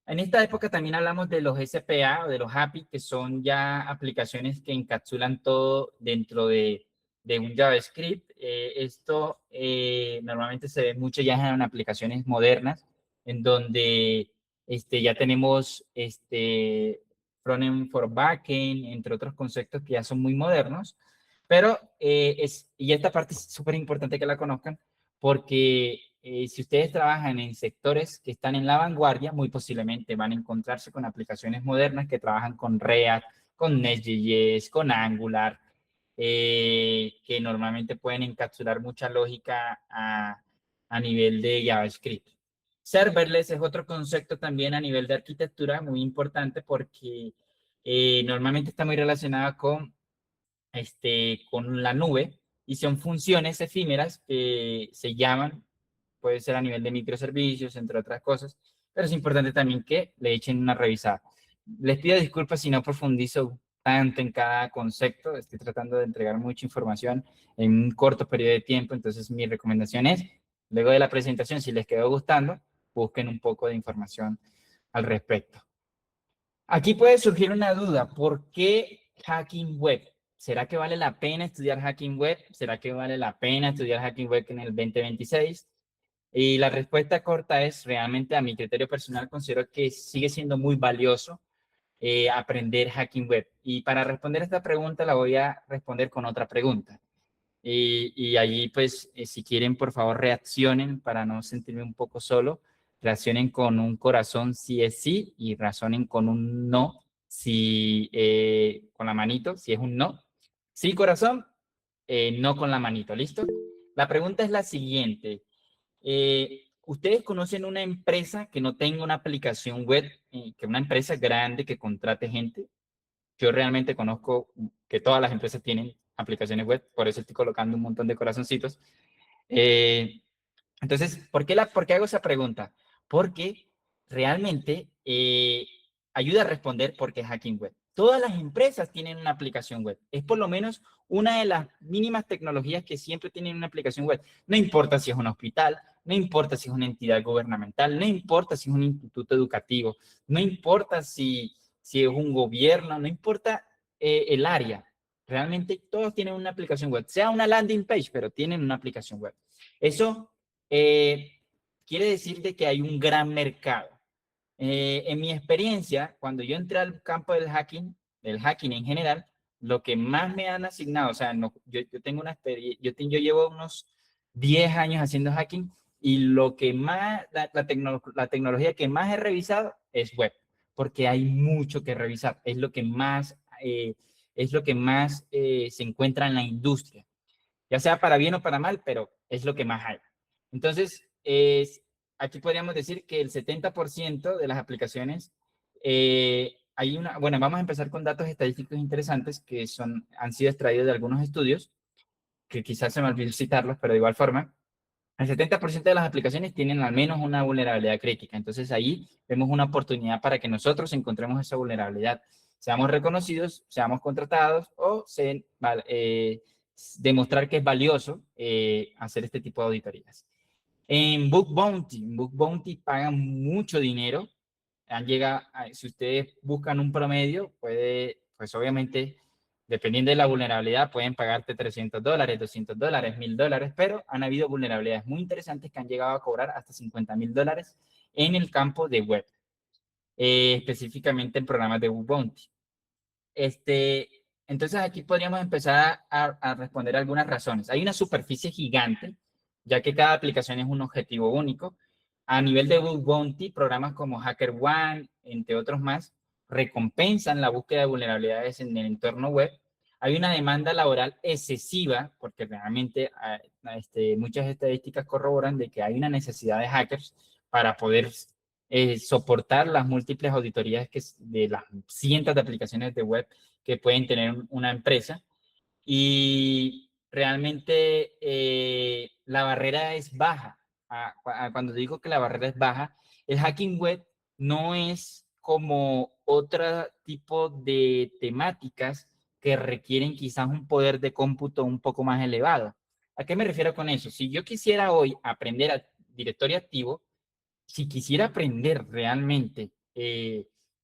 En esta época también hablamos de los SPA o de los API, que son ya aplicaciones que encapsulan todo dentro de un JavaScript. Esto normalmente se ve mucho ya en aplicaciones modernas, en donde ya tenemos frontend for backend, entre otros conceptos que ya son muy modernos. Pero, y esta parte es súper importante que la conozcan, porque si ustedes trabajan en sectores que están en la vanguardia, muy posiblemente van a encontrarse con aplicaciones modernas que trabajan con React, con Nest.js, con Angular, que normalmente pueden encapsular mucha lógica a nivel de JavaScript. Serverless es otro concepto también a nivel de arquitectura muy importante porque normalmente está muy relacionado con la nube y son funciones efímeras que se llaman, puede ser a nivel de microservicios, entre otras cosas, pero es importante también que le echen una revisada. Les pido disculpas si no profundizo tanto en cada concepto, estoy tratando de entregar mucha información en un corto periodo de tiempo, entonces mi recomendación es, luego de la presentación, si les quedó gustando, busquen un poco de información al respecto. Aquí puede surgir una duda, ¿por qué hacking web? ¿Será que vale la pena estudiar hacking web? ¿Será que vale la pena estudiar hacking web en el 2026? Y la respuesta corta es, realmente a mi criterio personal considero que sigue siendo muy valioso aprender hacking web. Y para responder esta pregunta la voy a responder con otra pregunta. Y allí, pues, si quieren, por favor, reaccionen para no sentirme un poco solo. Reaccionen con un corazón si es sí y razonen con un no si con la manito, si es un no. Sí, corazón, no con la manito, ¿listo? La pregunta es la siguiente. ¿Ustedes conocen una empresa que no tenga una aplicación web, que una empresa grande que contrate gente? Yo realmente conozco que todas las empresas tienen aplicaciones web, por eso estoy colocando un montón de corazoncitos. Eh, entonces, ¿por qué hago esa pregunta? Porque realmente ayuda a responder por qué hacking web. Todas las empresas tienen una aplicación web. Es por lo menos una de las mínimas tecnologías que siempre tienen una aplicación web. No importa si es un hospital, no importa si es una entidad gubernamental, no importa si es un instituto educativo, no importa si es un gobierno, no importa el área. Realmente todos tienen una aplicación web, sea una landing page, pero tienen una aplicación web. Eso quiere decir de que hay un gran mercado. En mi experiencia, cuando yo entré al campo del hacking en general, lo que más me han asignado, o sea, no, yo tengo una experiencia, yo llevo unos 10 años haciendo hacking y lo que más, la tecnología que más he revisado es web, porque hay mucho que revisar, es lo que más se encuentra en la industria, ya sea para bien o para mal, pero es lo que más hay. Entonces, aquí podríamos decir que el 70% de las aplicaciones, bueno, vamos a empezar con datos estadísticos interesantes que han sido extraídos de algunos estudios, que quizás se me olvidó citarlos, pero de igual forma, el 70% de las aplicaciones tienen al menos una vulnerabilidad crítica. Entonces ahí vemos una oportunidad para que nosotros encontremos esa vulnerabilidad. seamos reconocidos, seamos contratados o demostrar que es valioso hacer este tipo de auditorías. En Bug Bounty pagan mucho dinero. Si ustedes buscan un promedio, pues obviamente, dependiendo de la vulnerabilidad, pueden pagarte $300, $200, $1,000, pero han habido vulnerabilidades muy interesantes que han llegado a cobrar hasta $50,000 en el campo de web, específicamente en programas de Bug Bounty. Entonces aquí podríamos empezar a responder algunas razones. Hay una superficie gigante, ya que cada aplicación es un objetivo único. A nivel de Bug Bounty, programas como HackerOne, entre otros más, recompensan la búsqueda de vulnerabilidades en el entorno web. Hay una demanda laboral excesiva, porque realmente muchas estadísticas corroboran de que hay una necesidad de hackers para poder soportar las múltiples auditorías de las cientos de aplicaciones de web que pueden tener una empresa. Y realmente la barrera es baja. Cuando digo que la barrera es baja, el hacking web no es como otro tipo de temáticas que requieren quizás un poder de cómputo un poco más elevado. ¿A qué me refiero con eso? Si yo quisiera hoy aprender a directorio activo, si quisiera aprender realmente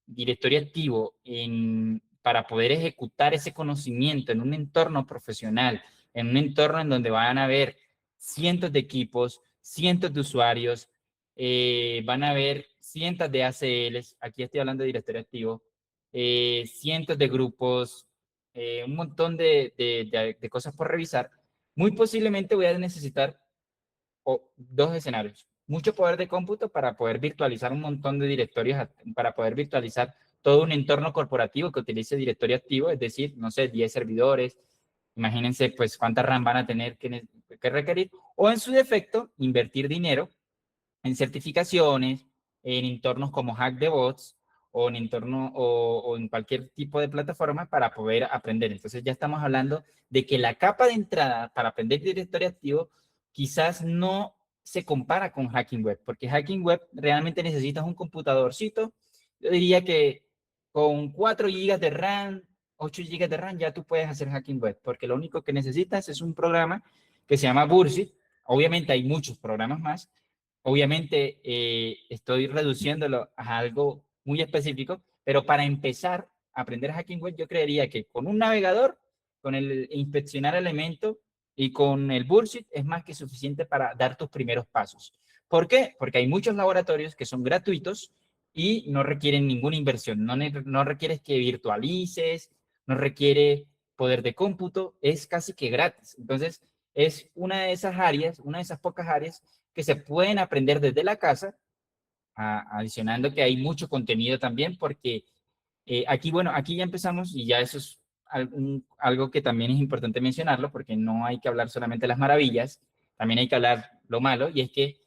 directorio activo para poder ejecutar ese conocimiento en un entorno profesional, en un entorno en donde van a haber cientos de equipos, cientos de usuarios, van a haber cientos de ACLs, aquí estoy hablando de directorio activo, cientos de grupos, un montón de cosas por revisar, muy posiblemente voy a necesitar dos escenarios. Mucho poder de cómputo para poder virtualizar un montón de directorios, para poder virtualizar todo un entorno corporativo que utilice directorio activo, es decir, no sé, 10 servidores. Imagínense, pues, cuánta RAM van a tener que requerir. O en su defecto, invertir dinero en certificaciones, en entornos como Hack the Bots o en o en cualquier tipo de plataforma para poder aprender. Entonces ya estamos hablando de que la capa de entrada para aprender directorio activo quizás no se compara con Hacking Web, porque Hacking Web realmente necesitas un computadorcito. Yo diría que con 4 GB de RAM, 8 GB de RAM, ya tú puedes hacer Hacking Web, porque lo único que necesitas es un programa que se llama Bursit. Obviamente hay muchos programas más. Obviamente estoy reduciéndolo a algo muy específico, pero para empezar a aprender Hacking Web, yo creería que con un navegador, con el inspeccionar elementos y con el Bullshit es más que suficiente para dar tus primeros pasos. ¿Por qué? Porque hay muchos laboratorios que son gratuitos y no requieren ninguna inversión. No requieres que virtualices, no requiere poder de cómputo, es casi que gratis. Entonces, es una de esas áreas, una de esas pocas áreas que se pueden aprender desde la casa, adicionando que hay mucho contenido también, porque aquí, bueno, aquí ya empezamos y ya eso es algo que también es importante mencionarlo, porque no hay que hablar solamente de las maravillas, también hay que hablar lo malo, y es que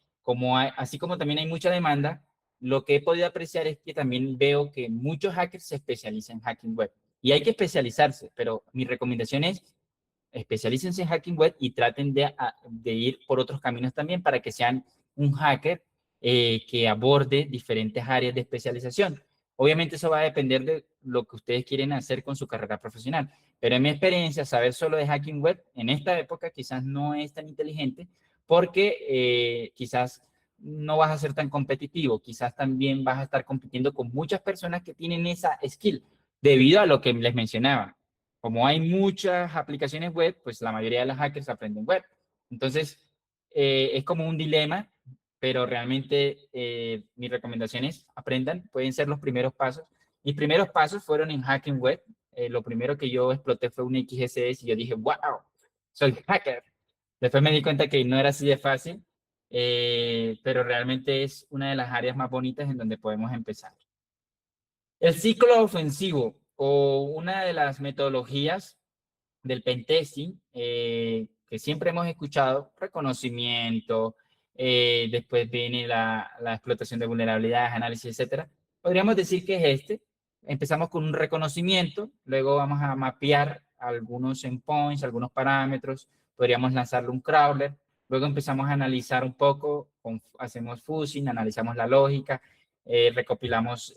así como también hay mucha demanda, lo que he podido apreciar es que también veo que muchos hackers se especializan en hacking web. Y hay que especializarse, pero mi recomendación es especialícense en hacking web y traten de ir por otros caminos también para que sean un hacker que aborde diferentes áreas de especialización. Obviamente eso va a depender de lo que ustedes quieren hacer con su carrera profesional, pero en mi experiencia, saber solo de hacking web en esta época quizás no es tan inteligente porque quizás no vas a ser tan competitivo, quizás también vas a estar compitiendo con muchas personas que tienen esa skill, debido a lo que les mencionaba. Como hay muchas aplicaciones web, pues la mayoría de los hackers aprenden web. Entonces, es como un dilema, pero realmente mi recomendación es aprendan, pueden ser los primeros pasos. Mis primeros pasos fueron en hacking web. Lo primero que yo exploté fue un XSS y yo dije, wow, soy hacker. Después me di cuenta que no era así de fácil, pero realmente es una de las áreas más bonitas en donde podemos empezar. El ciclo ofensivo o una de las metodologías del pentesting que siempre hemos escuchado, reconocimiento, después viene la explotación de vulnerabilidades, análisis, etcétera. Podríamos decir que es este. Empezamos con un reconocimiento, luego vamos a mapear algunos endpoints, algunos parámetros, podríamos lanzarle un crawler, luego empezamos a analizar un poco, hacemos fuzzing, analizamos la lógica, recopilamos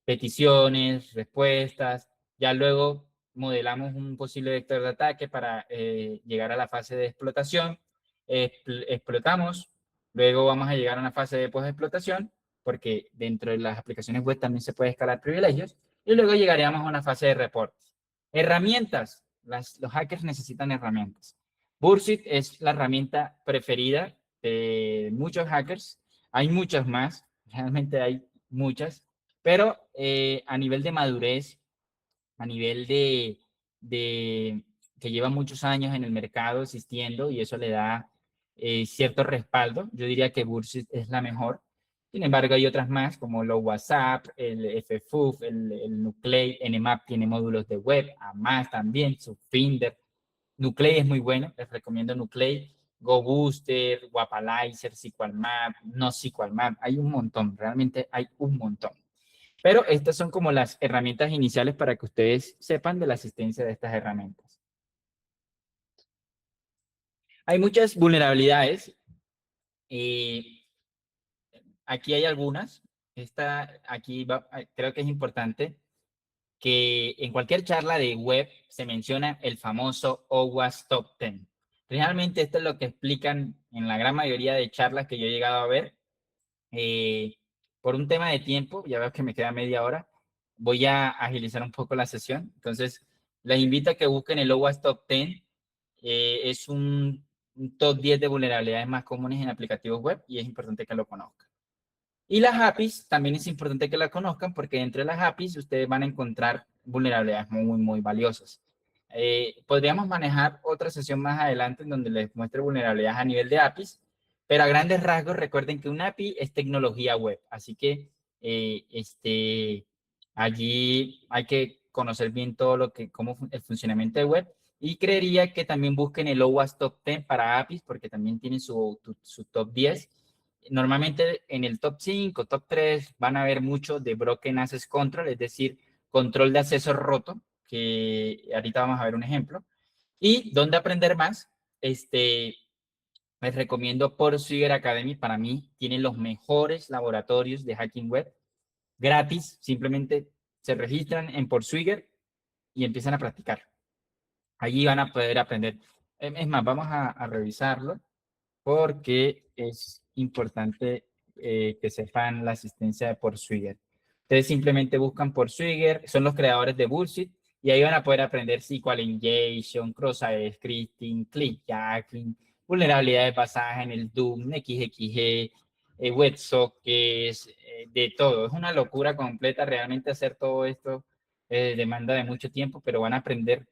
peticiones, respuestas. Ya luego modelamos un posible vector de ataque para llegar a la fase de explotación. Explotamos, luego vamos a llegar a una fase de post-explotación, porque dentro de las aplicaciones web también se puede escalar privilegios, y luego llegaríamos a una fase de reportes. Herramientas. Los hackers necesitan herramientas. Bursit es la herramienta preferida de muchos hackers. Hay muchas más, realmente hay muchas, pero a nivel de madurez, a nivel de que lleva muchos años en el mercado existiendo y eso le da cierto respaldo, yo diría que Bursit es la mejor. Sin embargo, hay otras más como lo WhatsApp, el FFUF, el Nuclei, Nmap tiene módulos de web, AMAS también, Subfinder. Nuclei es muy bueno, les recomiendo Nuclei, GoBooster, Wapalizer, SQLmap, no SQLmap, hay un montón, realmente hay un montón. Pero estas son como las herramientas iniciales para que ustedes sepan de la existencia de estas herramientas. Hay muchas vulnerabilidades. Aquí hay algunas. Creo que es importante que en cualquier charla de web se menciona el famoso OWASP Top 10. Realmente esto es lo que explican en la gran mayoría de charlas que yo he llegado a ver. Por un tema de tiempo, ya veo que me queda media hora, voy a agilizar un poco la sesión. Entonces, les invito a que busquen el OWASP Top 10. Es un top 10 de vulnerabilidades más comunes en aplicativos web y es importante que lo conozcan. Y las APIs también es importante que las conozcan porque dentro de las APIs ustedes van a encontrar vulnerabilidades muy, muy valiosas. Podríamos manejar otra sesión más adelante en donde les muestre vulnerabilidades a nivel de APIs, pero a grandes rasgos recuerden que un API es tecnología web, así que allí hay que conocer bien todo lo que, cómo el funcionamiento de web y creería que también busquen el OWASP Top 10 para APIs porque también tiene su top 10. Normalmente en el top 5, top 3 van a ver mucho de Broken Access Control, es decir, control de acceso roto, que ahorita vamos a ver un ejemplo. Y donde aprender más, les recomiendo Pursuit Academy. Para mí tiene los mejores laboratorios de hacking web gratis. Simplemente se registran en Pursuit y empiezan a practicar. Allí van a poder aprender. Es más, vamos a revisarlo porque es importante que sepan la asistencia de Pursuit. Ustedes simplemente buscan Pursuit, son los creadores de Bullshit, y ahí van a poder aprender SQL Injection, Cross-Site Scripting, Clickjacking, vulnerabilidades basadas en el Doom, XXG, WebSockets, de todo. Es una locura completa realmente hacer todo esto. Demanda de mucho tiempo, pero van a aprender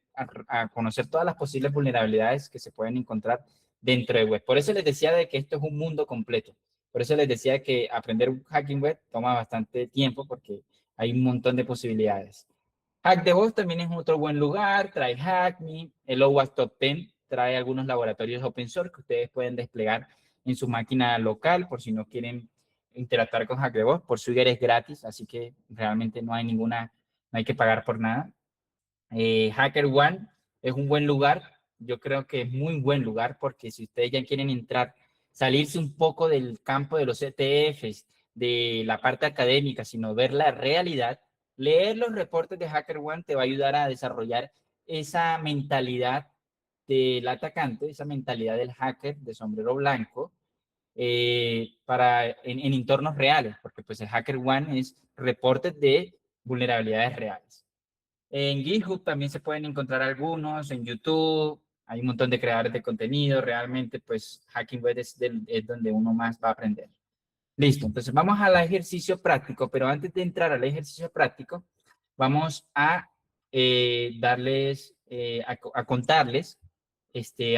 a conocer todas las posibles vulnerabilidades que se pueden encontrar dentro de web. Por eso les decía de que esto es un mundo completo. Por eso les decía que aprender un hacking web toma bastante tiempo porque hay un montón de posibilidades. Hack the Box también es otro buen lugar. Trae HackMe, el OWASP Top 10 trae algunos laboratorios open source que ustedes pueden desplegar en su máquina local por si no quieren interactuar con Hack the Box. Por Swigger es gratis, así que realmente no hay que pagar por nada. HackerOne es un buen lugar, yo creo que es muy buen lugar porque si ustedes ya quieren entrar, salirse un poco del campo de los ETFs, de la parte académica, sino ver la realidad, leer los reportes de HackerOne te va a ayudar a desarrollar esa mentalidad del atacante, esa mentalidad del hacker de sombrero blanco, en entornos reales, porque pues el HackerOne es reportes de vulnerabilidades reales. En GitHub también se pueden encontrar algunos, en YouTube, hay un montón de creadores de contenido, realmente pues Hacking Web es donde uno más va a aprender. Listo, entonces vamos al ejercicio práctico, pero antes de entrar al ejercicio práctico, vamos a a contarles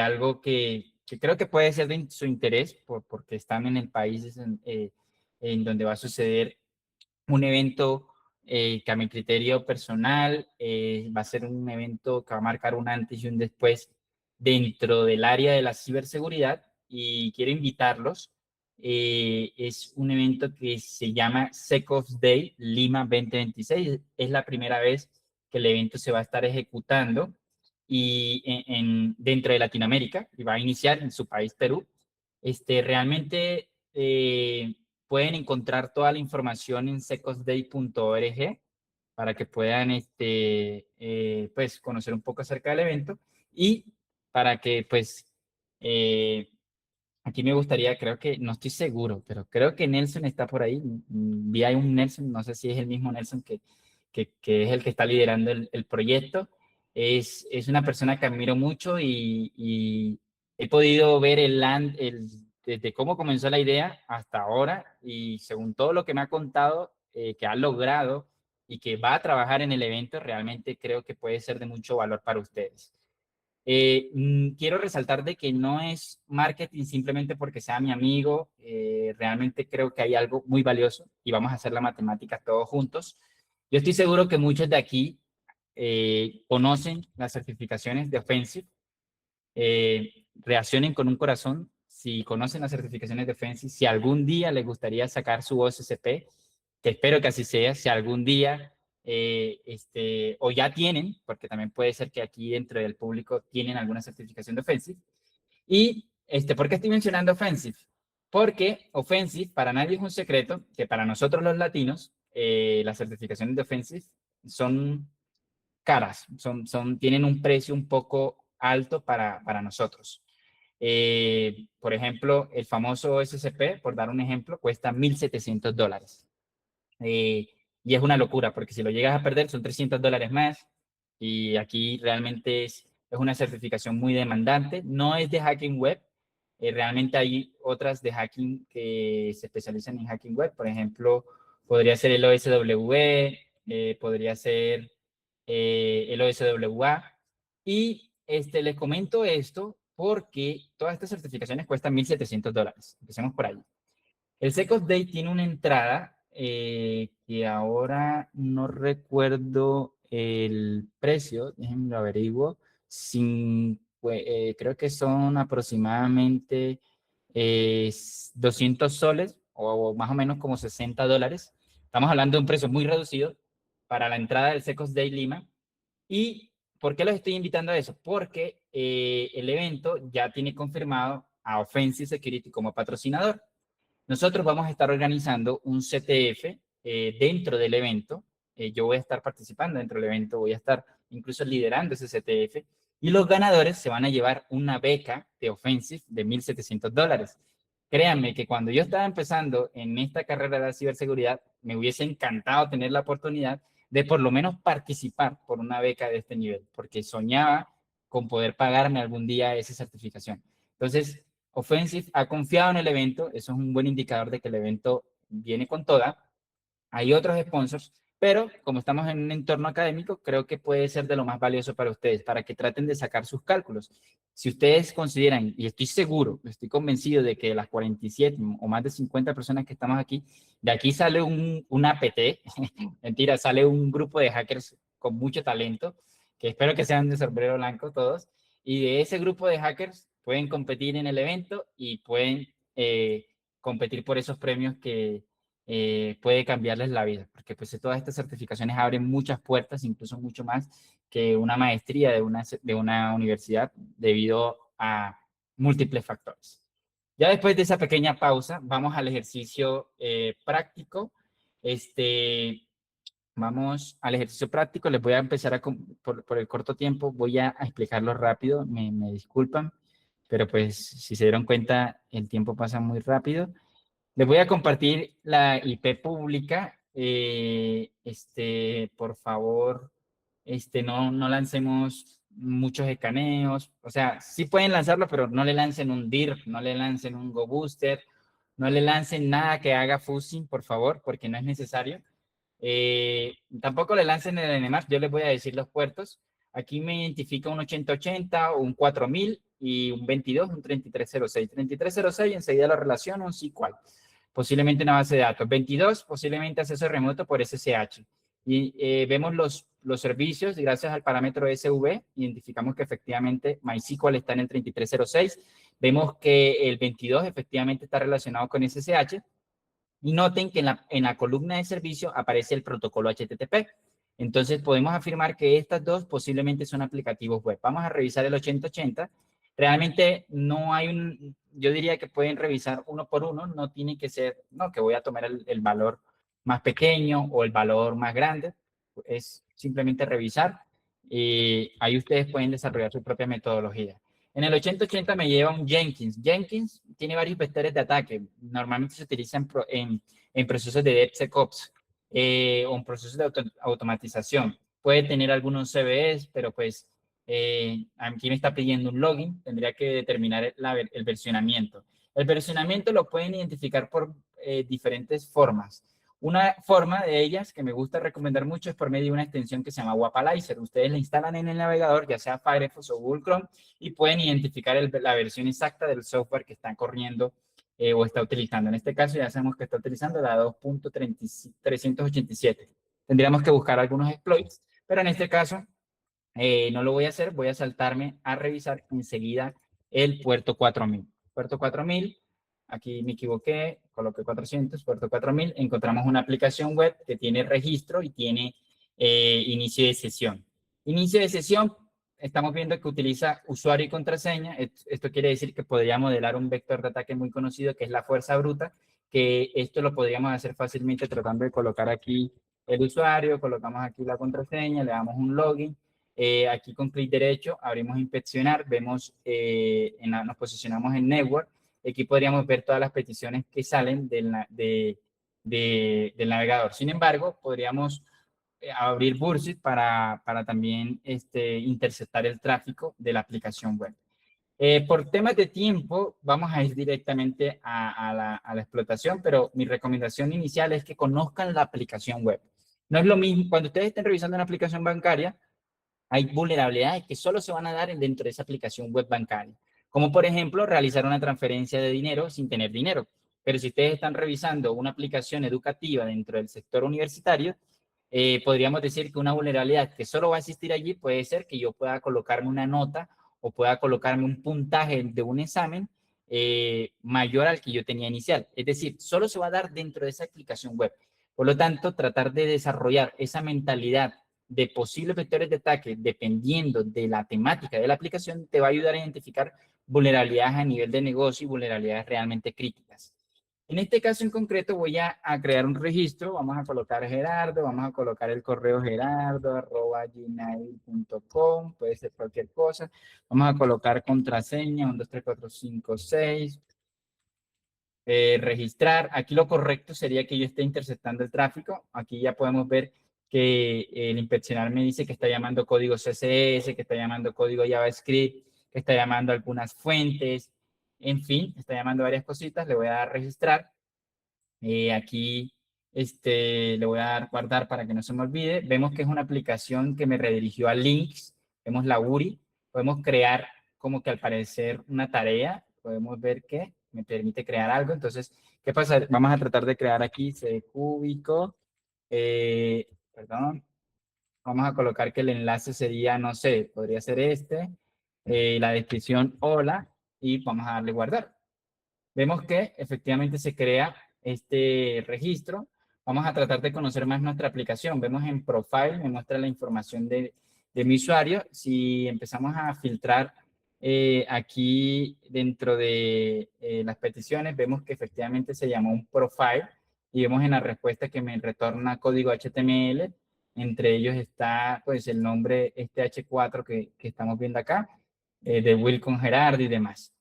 algo que creo que puede ser de su interés porque están en el país en donde va a suceder un evento que a mi criterio personal va a ser un evento que va a marcar un antes y un después dentro del área de la ciberseguridad y quiero invitarlos. Es un evento que se llama SecOps Day Lima 2026. Es la primera vez que el evento se va a estar ejecutando y dentro de Latinoamérica y va a iniciar en su país, Perú. Realmente pueden encontrar toda la información en secosday.org. para que puedan pues, conocer un poco acerca del evento y para que pues aquí me gustaría, creo que, no estoy seguro, pero creo que Nelson está por ahí. Vi ahí un Nelson, no sé si es el mismo Nelson que es el que está liderando el proyecto. Es una persona que admiro mucho y he podido ver desde cómo comenzó la idea hasta ahora y según todo lo que me ha contado, que ha logrado y que va a trabajar en el evento, realmente creo que puede ser de mucho valor para ustedes. Quiero resaltar de que no es marketing simplemente porque sea mi amigo, realmente creo que hay algo muy valioso y vamos a hacer la matemática todos juntos. Yo estoy seguro que muchos de aquí conocen las certificaciones de Offensive, reaccionen con un corazón si conocen las certificaciones de Fensi, si algún día les gustaría sacar su OSCP, que espero que así sea, si algún día o ya tienen, porque también puede ser que aquí dentro del público tienen alguna certificación de Offensive. Y ¿por qué estoy mencionando Offensive? Porque Offensive para nadie es un secreto que para nosotros los latinos las certificaciones de Offensive son caras, tienen un precio un poco alto para nosotros. Por ejemplo, el famoso SCP, por dar un ejemplo, cuesta $1,700. Eh, y es una locura, porque si lo llegas a perder son $300 más. Y aquí realmente es una certificación muy demandante. No es de hacking web. Realmente hay otras de hacking que se especializan en hacking web. Por ejemplo, podría ser el OSWE, podría ser el OSWA. Y les comento esto porque todas estas certificaciones cuestan $1,700. Empecemos por ahí. El Second Day tiene una entrada que ahora no recuerdo el precio, déjenme lo averiguo. Creo que son aproximadamente 200 soles o más o menos como $60. Estamos hablando de un precio muy reducido para la entrada del Second Day Lima. ¿Y por qué los estoy invitando a eso? Porque el evento ya tiene confirmado a Offensive Security como patrocinador. Nosotros vamos a estar organizando un CTF dentro del evento. Yo voy a estar participando dentro del evento, voy a estar incluso liderando ese CTF y los ganadores se van a llevar una beca de Offensive de $1,700. Créanme que cuando yo estaba empezando en esta carrera de la ciberseguridad, me hubiese encantado tener la oportunidad de por lo menos participar por una beca de este nivel, porque soñaba con poder pagarme algún día esa certificación. Entonces, Offensive ha confiado en el evento, eso es un buen indicador de que el evento viene con toda. Hay otros sponsors, pero como estamos en un entorno académico, creo que puede ser de lo más valioso para ustedes, para que traten de sacar sus cálculos. Si ustedes consideran, y estoy seguro, estoy convencido de que de las 47 o más de 50 personas que estamos aquí, de aquí sale un APT, mentira, sale un grupo de hackers con mucho talento, que espero que sean de sombrero blanco todos, y de ese grupo de hackers pueden competir en el evento y pueden competir por esos premios que puede cambiarles la vida, porque pues todas estas certificaciones abren muchas puertas, incluso mucho más que una maestría de una universidad debido a múltiples factores. Ya después de esa pequeña pausa, vamos al ejercicio práctico. Vamos al ejercicio práctico. Les voy a empezar por el corto tiempo, voy a explicarlo rápido, me disculpan, pero pues si se dieron cuenta, el tiempo pasa muy rápido. Les voy a compartir la IP pública. Por favor, no lancemos muchos escaneos. O sea, sí pueden lanzarlo, pero no le lancen un DIRP, no le lancen un Go Booster, no le lancen nada que haga fuzzing, por favor, porque no es necesario. Tampoco le lancen el NMAP, yo les voy a decir los puertos. Aquí me identifica un 8080, un 4000 y un 22, un 3306. 3306 enseguida lo relaciono, un SQL. Posiblemente una base de datos. 22, posiblemente acceso remoto por SSH. Y vemos los servicios y gracias al parámetro SV identificamos que efectivamente MySQL está en el 3306. Vemos que el 22 efectivamente está relacionado con SSH. Y noten que en la columna de servicio aparece el protocolo HTTP. Entonces podemos afirmar que estas dos posiblemente son aplicativos web. Vamos a revisar el 8080. Realmente no hay yo diría que pueden revisar uno por uno, no tiene que ser, no, que voy a tomar el valor más pequeño o el valor más grande. es simplemente revisar y ahí ustedes pueden desarrollar su propia metodología. En el 8080 me lleva un Jenkins. Jenkins tiene varios vectores de ataque. Normalmente se utilizan en procesos de DevSecOps o en procesos de automatización. Puede tener algunos CVEs, pero pues aquí me está pidiendo un login. Tendría que determinar el versionamiento. El versionamiento lo pueden identificar por diferentes formas. Una forma de ellas que me gusta recomendar mucho es por medio de una extensión que se llama Wapalizer. Ustedes la instalan en el navegador, ya sea Firefox o Google Chrome, y pueden identificar la versión exacta del software que están corriendo o está utilizando. En este caso ya sabemos que está utilizando la 2.387. Tendríamos que buscar algunos exploits, pero en este caso no lo voy a hacer, voy a saltarme a revisar enseguida el puerto 4000. Puerto 4000, aquí me equivoqué, coloqué 400, puerto 4000, encontramos una aplicación web que tiene registro y tiene inicio de sesión. Inicio de sesión, estamos viendo que utiliza usuario y contraseña. Esto quiere decir que podría modelar un vector de ataque muy conocido que es la fuerza bruta, que esto lo podríamos hacer fácilmente tratando de colocar aquí el usuario, colocamos aquí la contraseña, le damos un login. Aquí con clic derecho abrimos inspeccionar, vemos, nos posicionamos en network. Aquí podríamos ver todas las peticiones que salen del navegador. Sin embargo, podríamos abrir Bursit para también interceptar el tráfico de la aplicación web. Por temas de tiempo, vamos a ir directamente a la explotación, pero mi recomendación inicial es que conozcan la aplicación web. No es lo mismo, cuando ustedes estén revisando una aplicación bancaria, hay vulnerabilidades que solo se van a dar dentro de esa aplicación web bancaria, como por ejemplo realizar una transferencia de dinero sin tener dinero. Pero si ustedes están revisando una aplicación educativa dentro del sector universitario, podríamos decir que una vulnerabilidad que solo va a existir allí puede ser que yo pueda colocarme una nota o pueda colocarme un puntaje de un examen mayor al que yo tenía inicial. Es decir, solo se va a dar dentro de esa aplicación web. Por lo tanto, tratar de desarrollar esa mentalidad de posibles vectores de ataque, dependiendo de la temática de la aplicación, te va a ayudar a identificar vulnerabilidades a nivel de negocio y vulnerabilidades realmente críticas. En este caso en concreto voy a crear un registro, vamos a colocar Gerardo, vamos a colocar el correo gerardo@gmail.com, puede ser cualquier cosa, vamos a colocar contraseña 1, 2, 3, 4, 5, 6, registrar. Aquí lo correcto sería que yo esté interceptando el tráfico. Aquí ya podemos ver que el inspeccionar me dice que está llamando código CSS, que está llamando código JavaScript, que está llamando algunas fuentes, en fin, está llamando varias cositas. Le voy a dar registrar. Aquí le voy a dar guardar para que no se me olvide. Vemos que es una aplicación que me redirigió a links. Vemos la URI. Podemos crear como que al parecer una tarea. Podemos ver que me permite crear algo. Entonces, ¿qué pasa? Vamos a tratar de crear aquí cúbico. Perdón. Vamos a colocar que el enlace sería, no sé, podría ser la descripción, hola, y vamos a darle guardar. Vemos que efectivamente se crea este registro. Vamos a tratar de conocer más nuestra aplicación. Vemos en Profile, me muestra la información de mi usuario. Si empezamos a filtrar aquí dentro de las peticiones, vemos que efectivamente se llamó un Profile y vemos en la respuesta que me retorna código HTML. Entre ellos está pues el nombre H4 que estamos viendo acá, de Wilcon Gerardo y demás.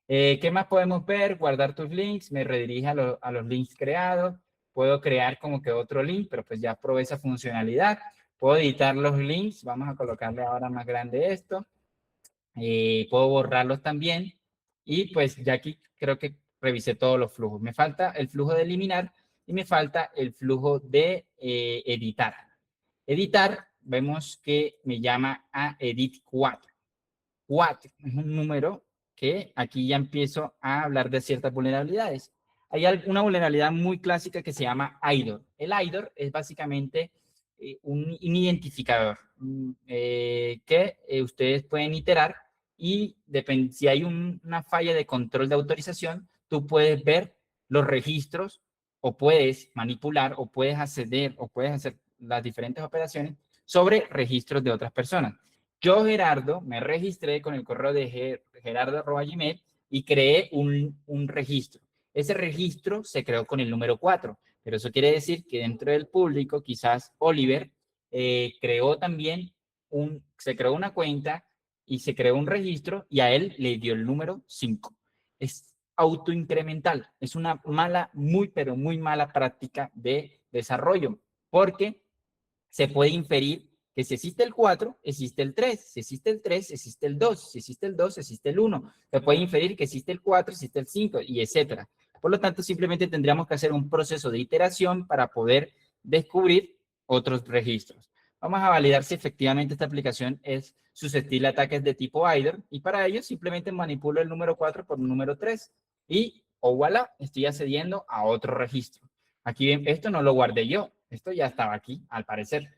¿Qué más podemos ver? Guardar tus links, me redirige a los links creados. Puedo crear como que otro link, pero pues ya probé esa funcionalidad. Puedo editar los links, vamos a colocarle ahora más grande esto. Puedo borrarlos también. Y pues ya aquí creo que revisé todos los flujos. Me falta el flujo de eliminar y me falta el flujo de editar. Editar, vemos que me llama a edit 4. 4 es un número que aquí ya empiezo a hablar de ciertas vulnerabilidades. Hay una vulnerabilidad muy clásica que se llama IDOR. El IDOR es básicamente un identificador que ustedes pueden iterar y si hay una falla de control de autorización, tú puedes ver los registros o puedes manipular o puedes acceder o puedes hacer las diferentes operaciones sobre registros de otras personas. Yo, Gerardo, me registré con el correo de gerardo@gmail y creé un registro. Ese registro se creó con el número 4, pero eso quiere decir que dentro del público, quizás Oliver creó también se creó una cuenta y se creó un registro y a él le dio el número 5. Es autoincremental. Es una mala, muy, pero muy mala práctica de desarrollo, porque se puede inferir que si existe el 4, existe el 3, si existe el 3, existe el 2, si existe el 2, existe el 1. Se puede inferir que existe el 4, existe el 5, y etcétera. Por lo tanto, simplemente tendríamos que hacer un proceso de iteración para poder descubrir otros registros. Vamos a validar si efectivamente esta aplicación es susceptible a ataques de tipo IDOR, y para ello simplemente manipulo el número 4 por el número 3 y, oh, voilà, estoy accediendo a otro registro. Aquí esto no lo guardé yo, esto ya estaba aquí, al parecer.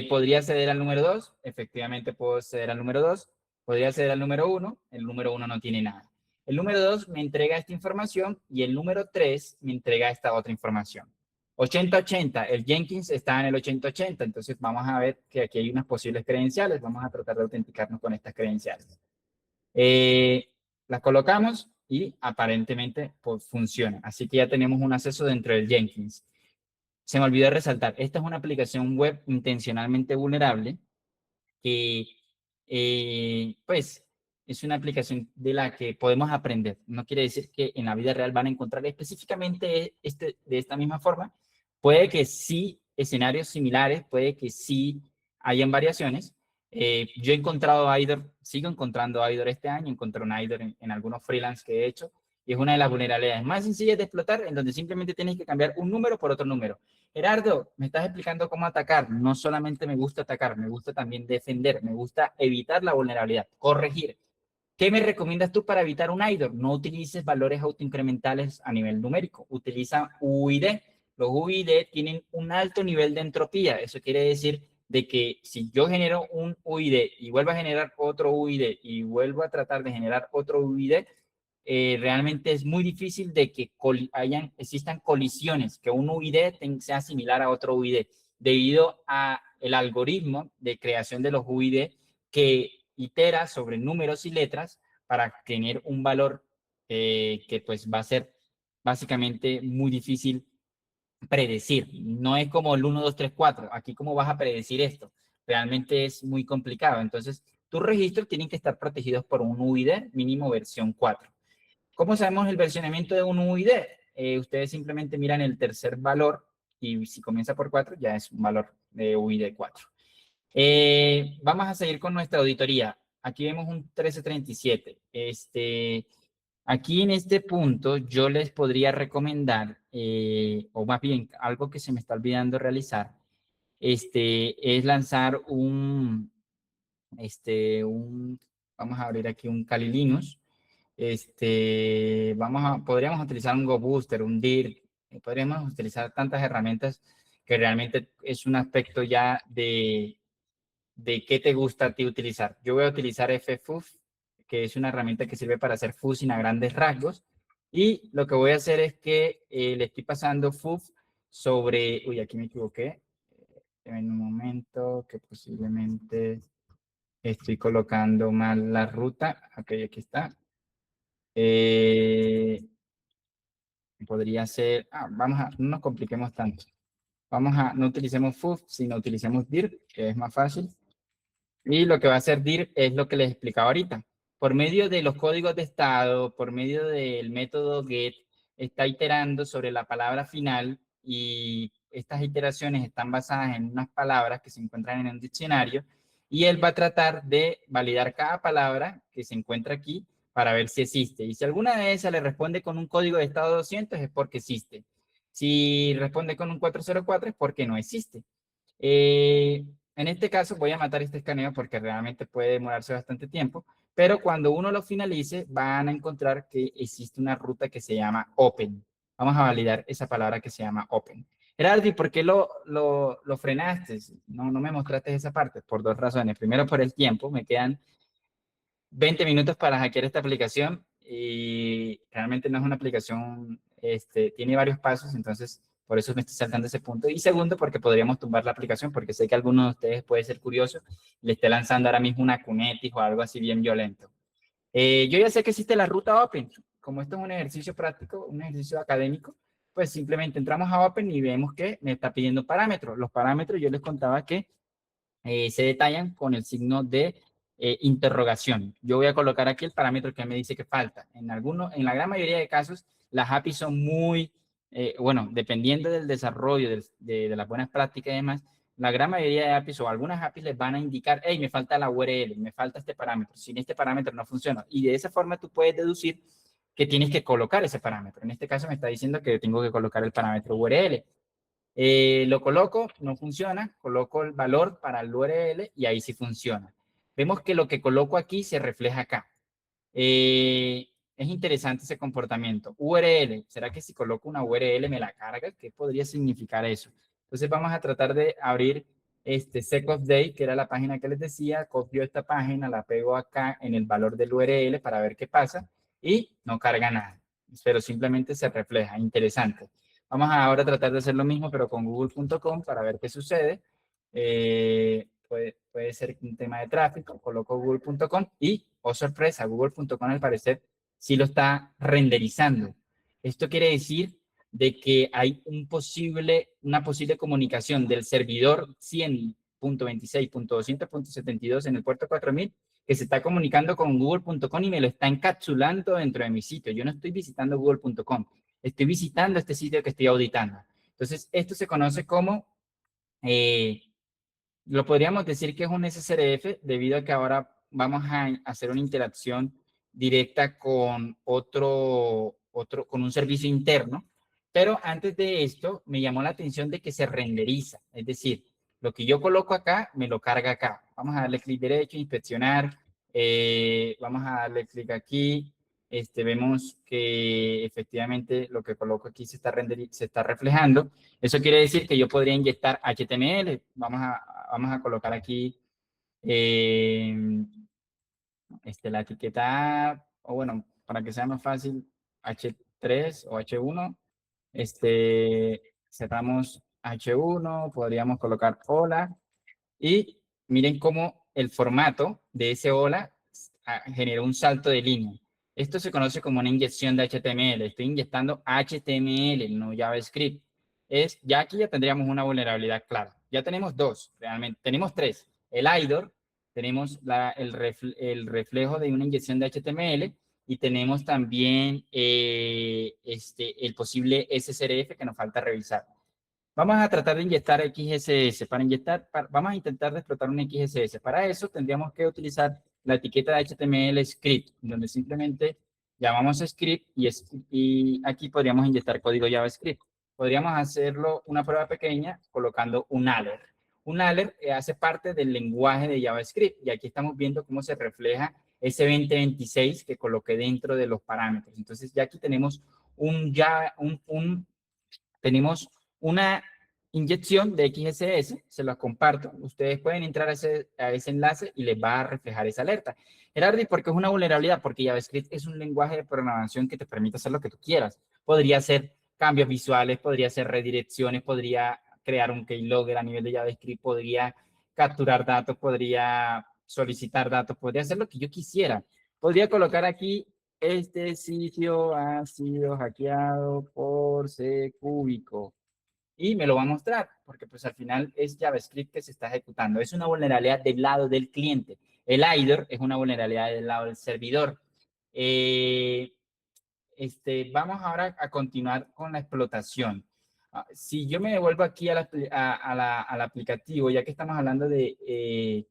¿Podría acceder al número 2? Efectivamente puedo acceder al número 2. ¿Podría acceder al número 1? El número 1 no tiene nada. El número 2 me entrega esta información y el número 3 me entrega esta otra información. 8080, el Jenkins está en el 8080, entonces vamos a ver que aquí hay unas posibles credenciales. Vamos a tratar de autenticarnos con estas credenciales. Las colocamos y aparentemente pues, funciona. Así que ya tenemos un acceso dentro del Jenkins. Se me olvidó resaltar, esta es una aplicación web intencionalmente vulnerable que, pues, es una aplicación de la que podemos aprender. No quiere decir que en la vida real van a encontrar específicamente de esta misma forma. Puede que sí, escenarios similares, puede que sí hayan variaciones. Yo he encontrado IDOR, sigo encontrando IDOR este año, encontré un IDOR en algunos freelance que he hecho, y es una de las vulnerabilidades más sencillas de explotar, en donde simplemente tienes que cambiar un número por otro número. Gerardo, me estás explicando cómo atacar. No solamente me gusta atacar, me gusta también defender, me gusta evitar la vulnerabilidad, corregir. ¿Qué me recomiendas tú para evitar un IDOR? No utilices valores autoincrementales a nivel numérico, utiliza UID. Los UID tienen un alto nivel de entropía. Eso quiere decir de que si yo genero un UID y vuelvo a generar otro UID y vuelvo a tratar de generar otro UID, realmente es muy difícil de que existan colisiones, que un UID sea similar a otro UID, debido a el algoritmo de creación de los UID que itera sobre números y letras para tener un valor que pues va a ser básicamente muy difícil predecir. No es como el 1, 2, 3, 4. Aquí, ¿cómo vas a predecir esto? Realmente es muy complicado. Entonces, tus registros tienen que estar protegidos por un UID mínimo versión 4. ¿Cómo sabemos el versionamiento de un UID? Ustedes simplemente miran el tercer valor y si comienza por 4 ya es un valor de UID 4. Vamos a seguir con nuestra auditoría. Aquí vemos un 1337. Aquí en este punto yo les podría recomendar, o más bien algo que se me está olvidando realizar, es lanzar vamos a abrir aquí un Kali Linux. Podríamos utilizar un GoBooster, un DIR, podríamos utilizar tantas herramientas que realmente es un aspecto ya de qué te gusta a ti utilizar. Yo voy a utilizar FFUF, que es una herramienta que sirve para hacer fuzzing a grandes rasgos. Y lo que voy a hacer es que le estoy pasando FUF sobre... Uy, aquí me equivoqué. En un momento que posiblemente estoy colocando mal la ruta. Ok, aquí está. Podría ser... no nos compliquemos tanto. No utilicemos FUF, sino utilicemos DIR, que es más fácil. Y lo que va a hacer DIR es lo que les explicaba ahorita. Por medio de los códigos de estado, por medio del método GET, está iterando sobre la palabra final y estas iteraciones están basadas en unas palabras que se encuentran en un diccionario y él va a tratar de validar cada palabra que se encuentra aquí para ver si existe. Y si alguna de esas le responde con un código de estado 200 es porque existe. Si responde con un 404 es porque no existe. En este caso voy a matar este escaneo porque realmente puede demorarse bastante tiempo, pero cuando uno lo finalice van a encontrar que existe una ruta que se llama open. Vamos a validar esa palabra que se llama open. Gerardi, ¿por qué lo frenaste? No me mostraste esa parte. Por dos razones. Primero, por el tiempo. Me quedan 20 minutos para hackear esta aplicación y realmente no es una aplicación, tiene varios pasos, entonces por eso me estoy saltando ese punto. Y segundo, porque podríamos tumbar la aplicación, porque sé que alguno de ustedes puede ser curioso, le esté lanzando ahora mismo una Kunetis o algo así bien violento. Yo ya sé que existe la ruta Open, como esto es un ejercicio práctico, un ejercicio académico, pues simplemente entramos a Open y vemos que me está pidiendo parámetros. Los parámetros yo les contaba que se detallan con el signo de interrogación. Yo voy a colocar aquí el parámetro que me dice que falta. En la gran mayoría de casos, las APIs son muy, bueno, dependiendo del desarrollo, de las buenas prácticas y demás, la gran mayoría de APIs o algunas APIs les van a indicar, hey, me falta la URL, me falta este parámetro, sin este parámetro no funciona. Y de esa forma tú puedes deducir que tienes que colocar ese parámetro. En este caso me está diciendo que tengo que colocar el parámetro URL. Lo coloco, no funciona, coloco el valor para el URL y ahí sí funciona. Vemos que lo que coloco aquí se refleja acá. Es interesante ese comportamiento. URL, ¿será que si coloco una URL me la carga? ¿Qué podría significar eso? Entonces vamos a tratar de abrir este Sec of Day, que era la página que les decía, copio esta página, la pego acá en el valor del URL para ver qué pasa y no carga nada, pero simplemente se refleja. Interesante. Vamos ahora a tratar de hacer lo mismo, pero con google.com para ver qué sucede. Puede ser un tema de tráfico, coloco google.com y, oh sorpresa, google.com al parecer sí lo está renderizando. Esto quiere decir de que hay una posible comunicación del servidor 100.26.200.72 en el puerto 4000 que se está comunicando con google.com y me lo está encapsulando dentro de mi sitio. Yo no estoy visitando google.com, estoy visitando este sitio que estoy auditando. Entonces, esto se conoce como eh, lo podríamos decir que es un SSRF debido a que ahora vamos a hacer una interacción directa con con un servicio interno. Pero antes de esto, me llamó la atención de que se renderiza. Es decir, lo que yo coloco acá, me lo carga acá. Vamos a darle clic derecho, inspeccionar. Vamos a darle clic aquí. Vemos que efectivamente lo que coloco aquí se está reflejando. Eso quiere decir que yo podría inyectar HTML. Vamos a colocar aquí eh, la etiqueta, o bueno, para que sea más fácil, H3 o H1. Cerramos H1, podríamos colocar hola. Y miren cómo el formato de ese hola generó un salto de línea. Esto se conoce como una inyección de HTML. Estoy inyectando HTML, no JavaScript. Ya aquí ya tendríamos una vulnerabilidad clara. Ya tenemos dos, realmente. Tenemos tres. El IDOR, tenemos el reflejo de una inyección de HTML y tenemos también el posible SSRF que nos falta revisar. Vamos a tratar de inyectar XSS. Vamos a intentar de explotar un XSS. Para eso tendríamos que utilizar la etiqueta de HTML script, donde simplemente llamamos script y aquí podríamos inyectar código JavaScript. Podríamos hacerlo una prueba pequeña colocando un alert. Un alert hace parte del lenguaje de JavaScript y aquí estamos viendo cómo se refleja ese 2026 que coloqué dentro de los parámetros. Entonces ya aquí tenemos tenemos una inyección de XSS, se los comparto. Ustedes pueden entrar a ese enlace y les va a reflejar esa alerta. Gerardi, ¿por qué es una vulnerabilidad? Porque JavaScript es un lenguaje de programación que te permite hacer lo que tú quieras. Podría ser cambios visuales, podría ser redirecciones, podría crear un keylogger a nivel de JavaScript, podría capturar datos, podría solicitar datos, podría hacer lo que yo quisiera. Podría colocar aquí este sitio ha sido hackeado por Cúbico y me lo va a mostrar porque pues al final es JavaScript que se está ejecutando. Es una vulnerabilidad del lado del cliente. El IDOR es una vulnerabilidad del lado del servidor. Vamos ahora a continuar con la explotación. Si yo me devuelvo aquí al aplicativo, ya que estamos hablando de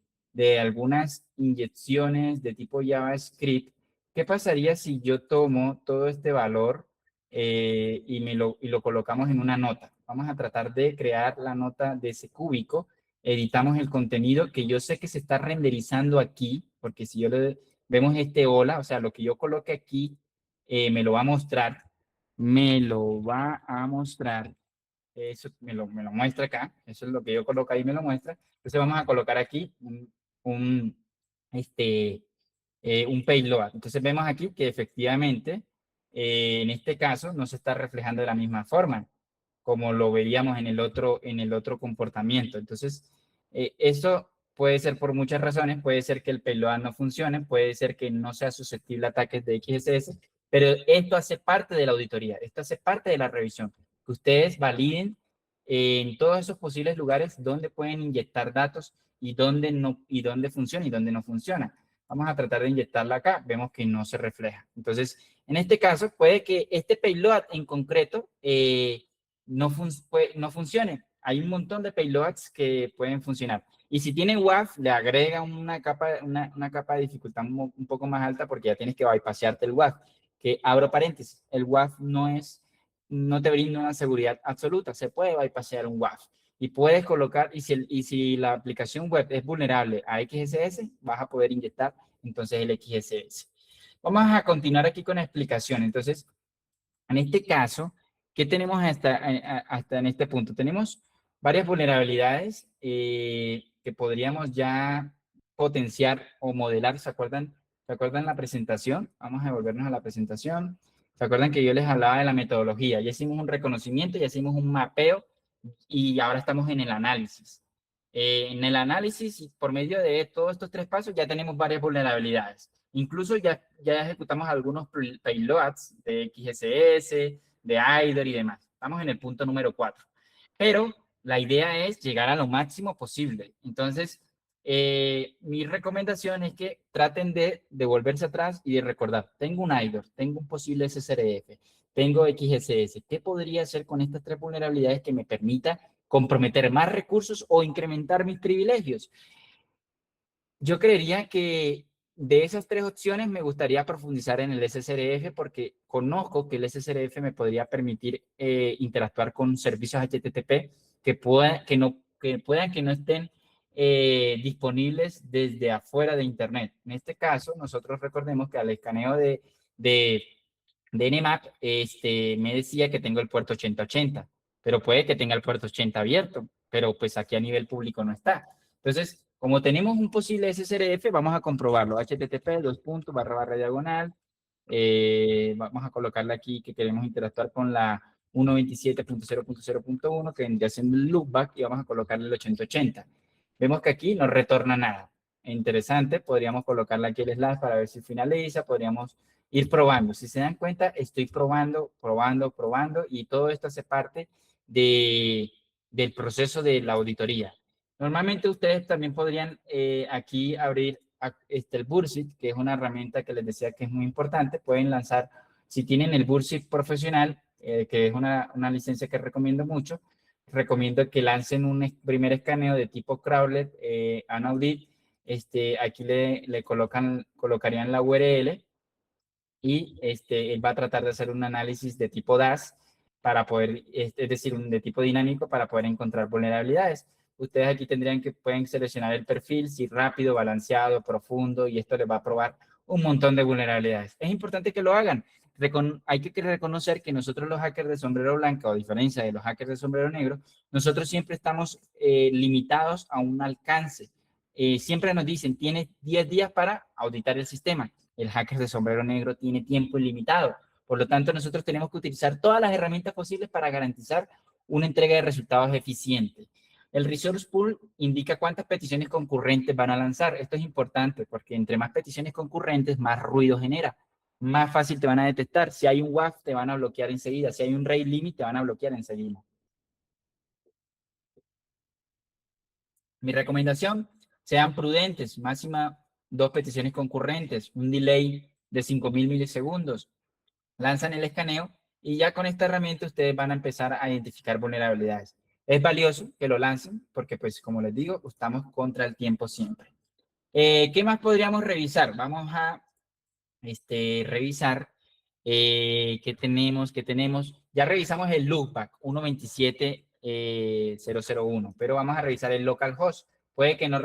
algunas inyecciones de tipo JavaScript, ¿qué pasaría si yo tomo todo este valor y lo colocamos en una nota? Vamos a tratar de crear la nota de ese cúbico, editamos el contenido que yo sé que se está renderizando aquí, porque si vemos este hola, o sea, lo que yo coloque aquí me lo va a mostrar, eso me lo muestra acá, eso es lo que yo coloco ahí, me lo muestra. Entonces vamos a colocar aquí un, este, un payload. Entonces vemos aquí que efectivamente, en este caso, no se está reflejando de la misma forma, como lo veríamos en el otro comportamiento. Entonces, eso puede ser por muchas razones, puede ser que el payload no funcione, puede ser que no sea susceptible a ataques de XSS, pero esto hace parte de la auditoría, esto hace parte de la revisión. que ustedes validen en todos esos posibles lugares donde pueden inyectar datos y dónde no, y dónde funciona y dónde no funciona. Vamos a tratar de inyectarla acá, vemos que no se refleja. Entonces, en este caso, puede que este payload en concreto no funcione. Hay un montón de payloads que pueden funcionar. Y si tiene WAF, le agrega una capa de dificultad un poco más alta porque ya tienes que bypassarte el WAF. Que abro paréntesis, el WAF no te brinda una seguridad absoluta. Se puede bypassear un WAF. Y puedes colocar, y si la aplicación web es vulnerable a XSS, vas a poder inyectar entonces el XSS. Vamos a continuar aquí con la explicación. Entonces, en este caso, ¿qué tenemos hasta en este punto? Tenemos varias vulnerabilidades que podríamos ya potenciar o modelar. ¿Se acuerdan la presentación? Vamos a devolvernos a la presentación. ¿Se acuerdan que yo les hablaba de la metodología? Ya hicimos un reconocimiento, ya hicimos un mapeo y ahora estamos en el análisis. En el análisis, por medio de todos estos tres pasos, ya tenemos varias vulnerabilidades. Incluso ya ejecutamos algunos payloads de XSS, de IDOR y demás. Estamos en el punto número 4. Pero la idea es llegar a lo máximo posible. Entonces, mi recomendación es que traten de devolverse atrás y de recordar, tengo un IDOR, tengo un posible SSRF, tengo XSS. ¿Qué podría hacer con estas tres vulnerabilidades que me permita comprometer más recursos o incrementar mis privilegios? Yo creería que de esas tres opciones me gustaría profundizar en el SSRF porque conozco que el SSRF me podría permitir interactuar con servicios HTTP que no estén disponibles desde afuera de Internet. En este caso, nosotros recordemos que al escaneo de Nmap me decía que tengo el puerto 8080, pero puede que tenga el puerto 80 abierto, pero pues aquí a nivel público no está. Entonces, como tenemos un posible SSRF, vamos a comprobarlo. HTTP, // vamos a colocarle aquí que queremos interactuar con la 127.0.0.1, que vendría siendo el loopback, y vamos a colocarle el 8080. Vemos que aquí no retorna nada. Interesante, podríamos colocarle aquí el slash para ver si finaliza, podríamos ir probando. Si se dan cuenta, estoy probando, y todo esto hace parte del proceso de la auditoría. Normalmente ustedes también podrían aquí abrir el Bursit, que es una herramienta que les decía que es muy importante. Pueden lanzar, si tienen el Bursit profesional, que es una licencia que recomiendo mucho, recomiendo que lancen un primer escaneo de tipo Crawler, Anaudit. Aquí le colocarían la URL y él va a tratar de hacer un análisis de tipo DAS para poder, es decir, de tipo dinámico para poder encontrar vulnerabilidades. Ustedes aquí pueden seleccionar el perfil, si rápido, balanceado, profundo, y esto les va a probar un montón de vulnerabilidades. Es importante que lo hagan. Hay que reconocer que nosotros los hackers de sombrero blanco, a diferencia de los hackers de sombrero negro, nosotros siempre estamos limitados a un alcance. Siempre nos dicen, tienes 10 días para auditar el sistema. El hacker de sombrero negro tiene tiempo ilimitado. Por lo tanto, nosotros tenemos que utilizar todas las herramientas posibles para garantizar una entrega de resultados eficiente. El resource pool indica cuántas peticiones concurrentes van a lanzar. Esto es importante porque entre más peticiones concurrentes, más ruido genera. Más fácil te van a detectar. Si hay un WAF, te van a bloquear enseguida. Si hay un rate limit, te van a bloquear enseguida. Mi recomendación, sean prudentes. Máxima 2 peticiones concurrentes, un delay de 5.000 milisegundos. Lanzan el escaneo y ya con esta herramienta ustedes van a empezar a identificar vulnerabilidades. Es valioso que lo lancen porque, pues, como les digo, estamos contra el tiempo siempre. ¿Qué más podríamos revisar? Vamos a revisar qué tenemos. Ya revisamos el loopback 127.001, pero vamos a revisar el localhost. Puede que no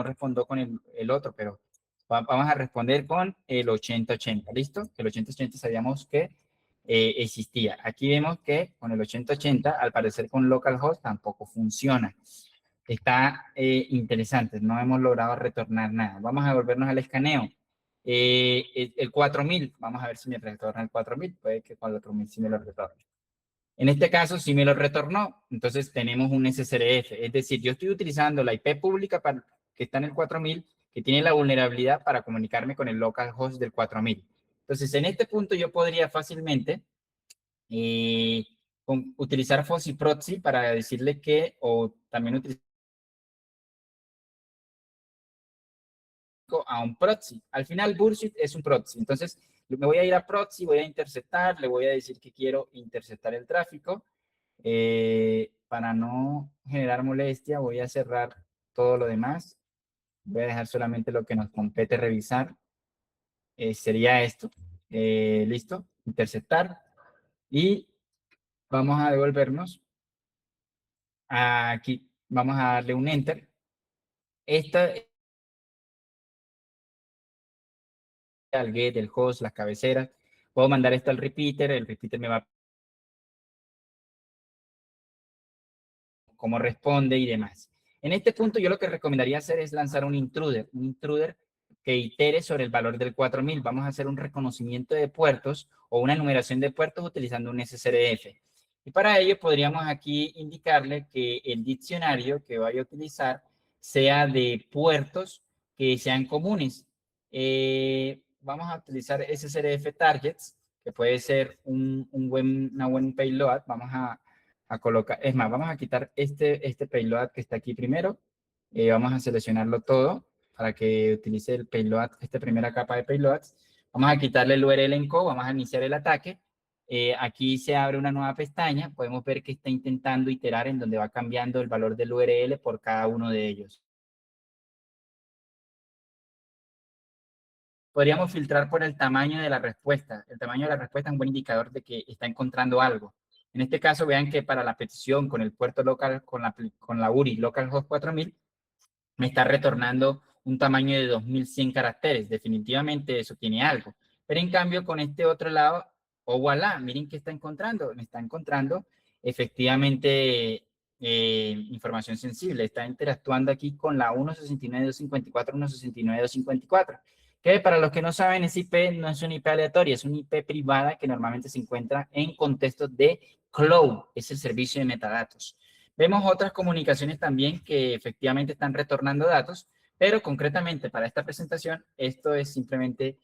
respondió con el otro, pero vamos a responder con el 8080. ¿Listo? El 8080 sabíamos que existía. Aquí vemos que con el 8080, al parecer con localhost tampoco funciona. Está interesante, no hemos logrado retornar nada. Vamos a volvernos al escaneo. El 4000, vamos a ver si me retorna el 4000, puede que con el 4000 sí me lo retorne. En este caso sí me lo retornó, entonces tenemos un SSRF, es decir, yo estoy utilizando la IP pública que está en el 4000, que tiene la vulnerabilidad para comunicarme con el localhost del 4000. Entonces, en este punto yo podría fácilmente utilizar Fuzzy Proxy para decirle que, o también utilizar a un proxy. Al final, Bullshit es un proxy. Entonces, me voy a ir a proxy, voy a interceptar, le voy a decir que quiero interceptar el tráfico. Para no generar molestia, voy a cerrar todo lo demás. Voy a dejar solamente lo que nos compete revisar. Sería esto. Listo, interceptar. Y vamos a devolvernos aquí. Vamos a darle un enter. Esta al get, el host, las cabeceras. Puedo mandar esto al repeater. El repeater me va a cómo responde y demás. En este punto yo lo que recomendaría hacer es lanzar un intruder que itere sobre el valor del 4000. Vamos a hacer un reconocimiento de puertos o una enumeración de puertos utilizando un SSRF. Y para ello podríamos aquí indicarle que el diccionario que vaya a utilizar sea de puertos que sean comunes. Vamos a utilizar SSRF targets, que puede ser una buen payload. Vamos a colocar, es más, vamos a quitar este payload que está aquí primero. Vamos a seleccionarlo todo para que utilice el payload, esta primera capa de payloads. Vamos a quitarle el URL encode, vamos a iniciar el ataque. Aquí se abre una nueva pestaña, podemos ver que está intentando iterar en donde va cambiando el valor del URL por cada uno de ellos. Podríamos filtrar por el tamaño de la respuesta. El tamaño de la respuesta es un buen indicador de que está encontrando algo. En este caso, vean que para la petición con el puerto local, con la URI localhost 4000, me está retornando un tamaño de 2100 caracteres. Definitivamente eso tiene algo. Pero en cambio, con este otro lado, oh, voilà, miren qué está encontrando. Me está encontrando efectivamente información sensible. Está interactuando aquí con la 169.254, 169.254. Que para los que no saben, ese IP no es un IP aleatorio, es un IP privada que normalmente se encuentra en contextos de cloud, es el servicio de metadatos. Vemos otras comunicaciones también que efectivamente están retornando datos, pero concretamente para esta presentación, esto es simplemente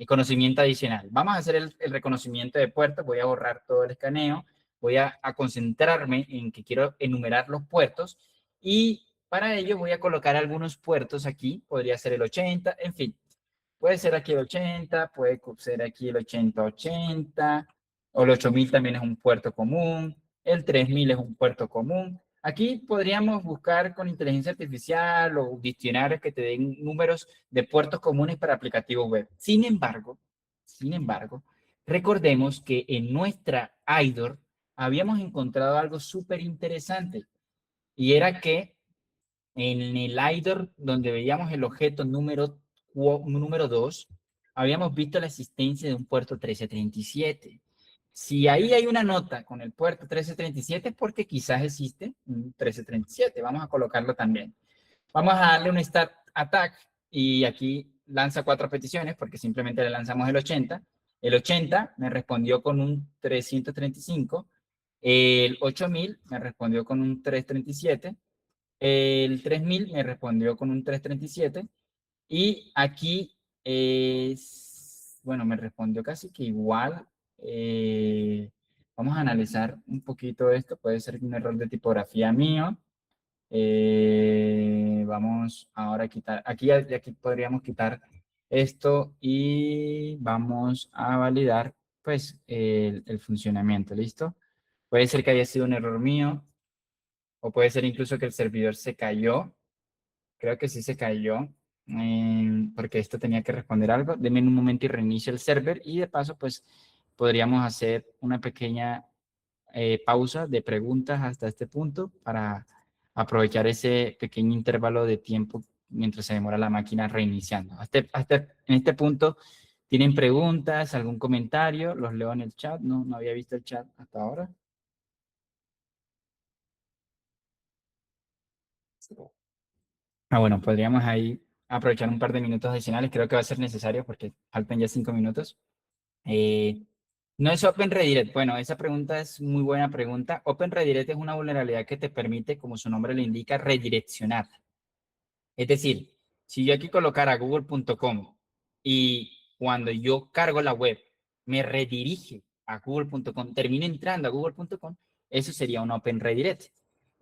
conocimiento adicional. Vamos a hacer el reconocimiento de puertos, voy a borrar todo el escaneo, voy a concentrarme en que quiero enumerar los puertos y para ello voy a colocar algunos puertos aquí, podría ser el 80, en fin. Puede ser aquí el 80, puede ser aquí el 8080, o el 8000 también es un puerto común, el 3000 es un puerto común. Aquí podríamos buscar con inteligencia artificial o diccionarios que te den números de puertos comunes para aplicativos web. Sin embargo, recordemos que en nuestra IDOR habíamos encontrado algo súper interesante y era que en el IDOR, donde veíamos el objeto número 2, habíamos visto la existencia de un puerto 1337. Si ahí hay una nota con el puerto 1337, es porque quizás existe un 1337. Vamos a colocarlo también. Vamos a darle un start attack y aquí lanza 4 peticiones porque simplemente le lanzamos el 80. El 80 me respondió con un 335. El 8000 me respondió con un 337. El 3000 me respondió con un 337 y aquí, bueno, me respondió casi que igual. Vamos a analizar un poquito esto, puede ser un error de tipografía mío. Vamos ahora a quitar, aquí podríamos quitar esto y vamos a validar pues el funcionamiento, ¿listo? Puede ser que haya sido un error mío o puede ser incluso que el servidor se cayó. Creo que sí se cayó, porque esto tenía que responder algo. Deme un momento y reinicio el server y de paso, pues, podríamos hacer una pequeña pausa de preguntas hasta este punto para aprovechar ese pequeño intervalo de tiempo mientras se demora la máquina reiniciando. Hasta en este punto, ¿tienen preguntas, algún comentario? Los leo en el chat. No había visto el chat hasta ahora. Bueno, podríamos ahí aprovechar un par de minutos adicionales. Creo que va a ser necesario porque faltan ya 5 minutos. Eh, no es Open Redirect. Bueno, esa pregunta es muy buena pregunta. Open Redirect es una vulnerabilidad que te permite, como su nombre lo indica, redireccionar. Es decir, si yo aquí colocara google.com y cuando yo cargo la web me redirige a google.com, termino entrando a google.com, Eso sería un Open Redirect.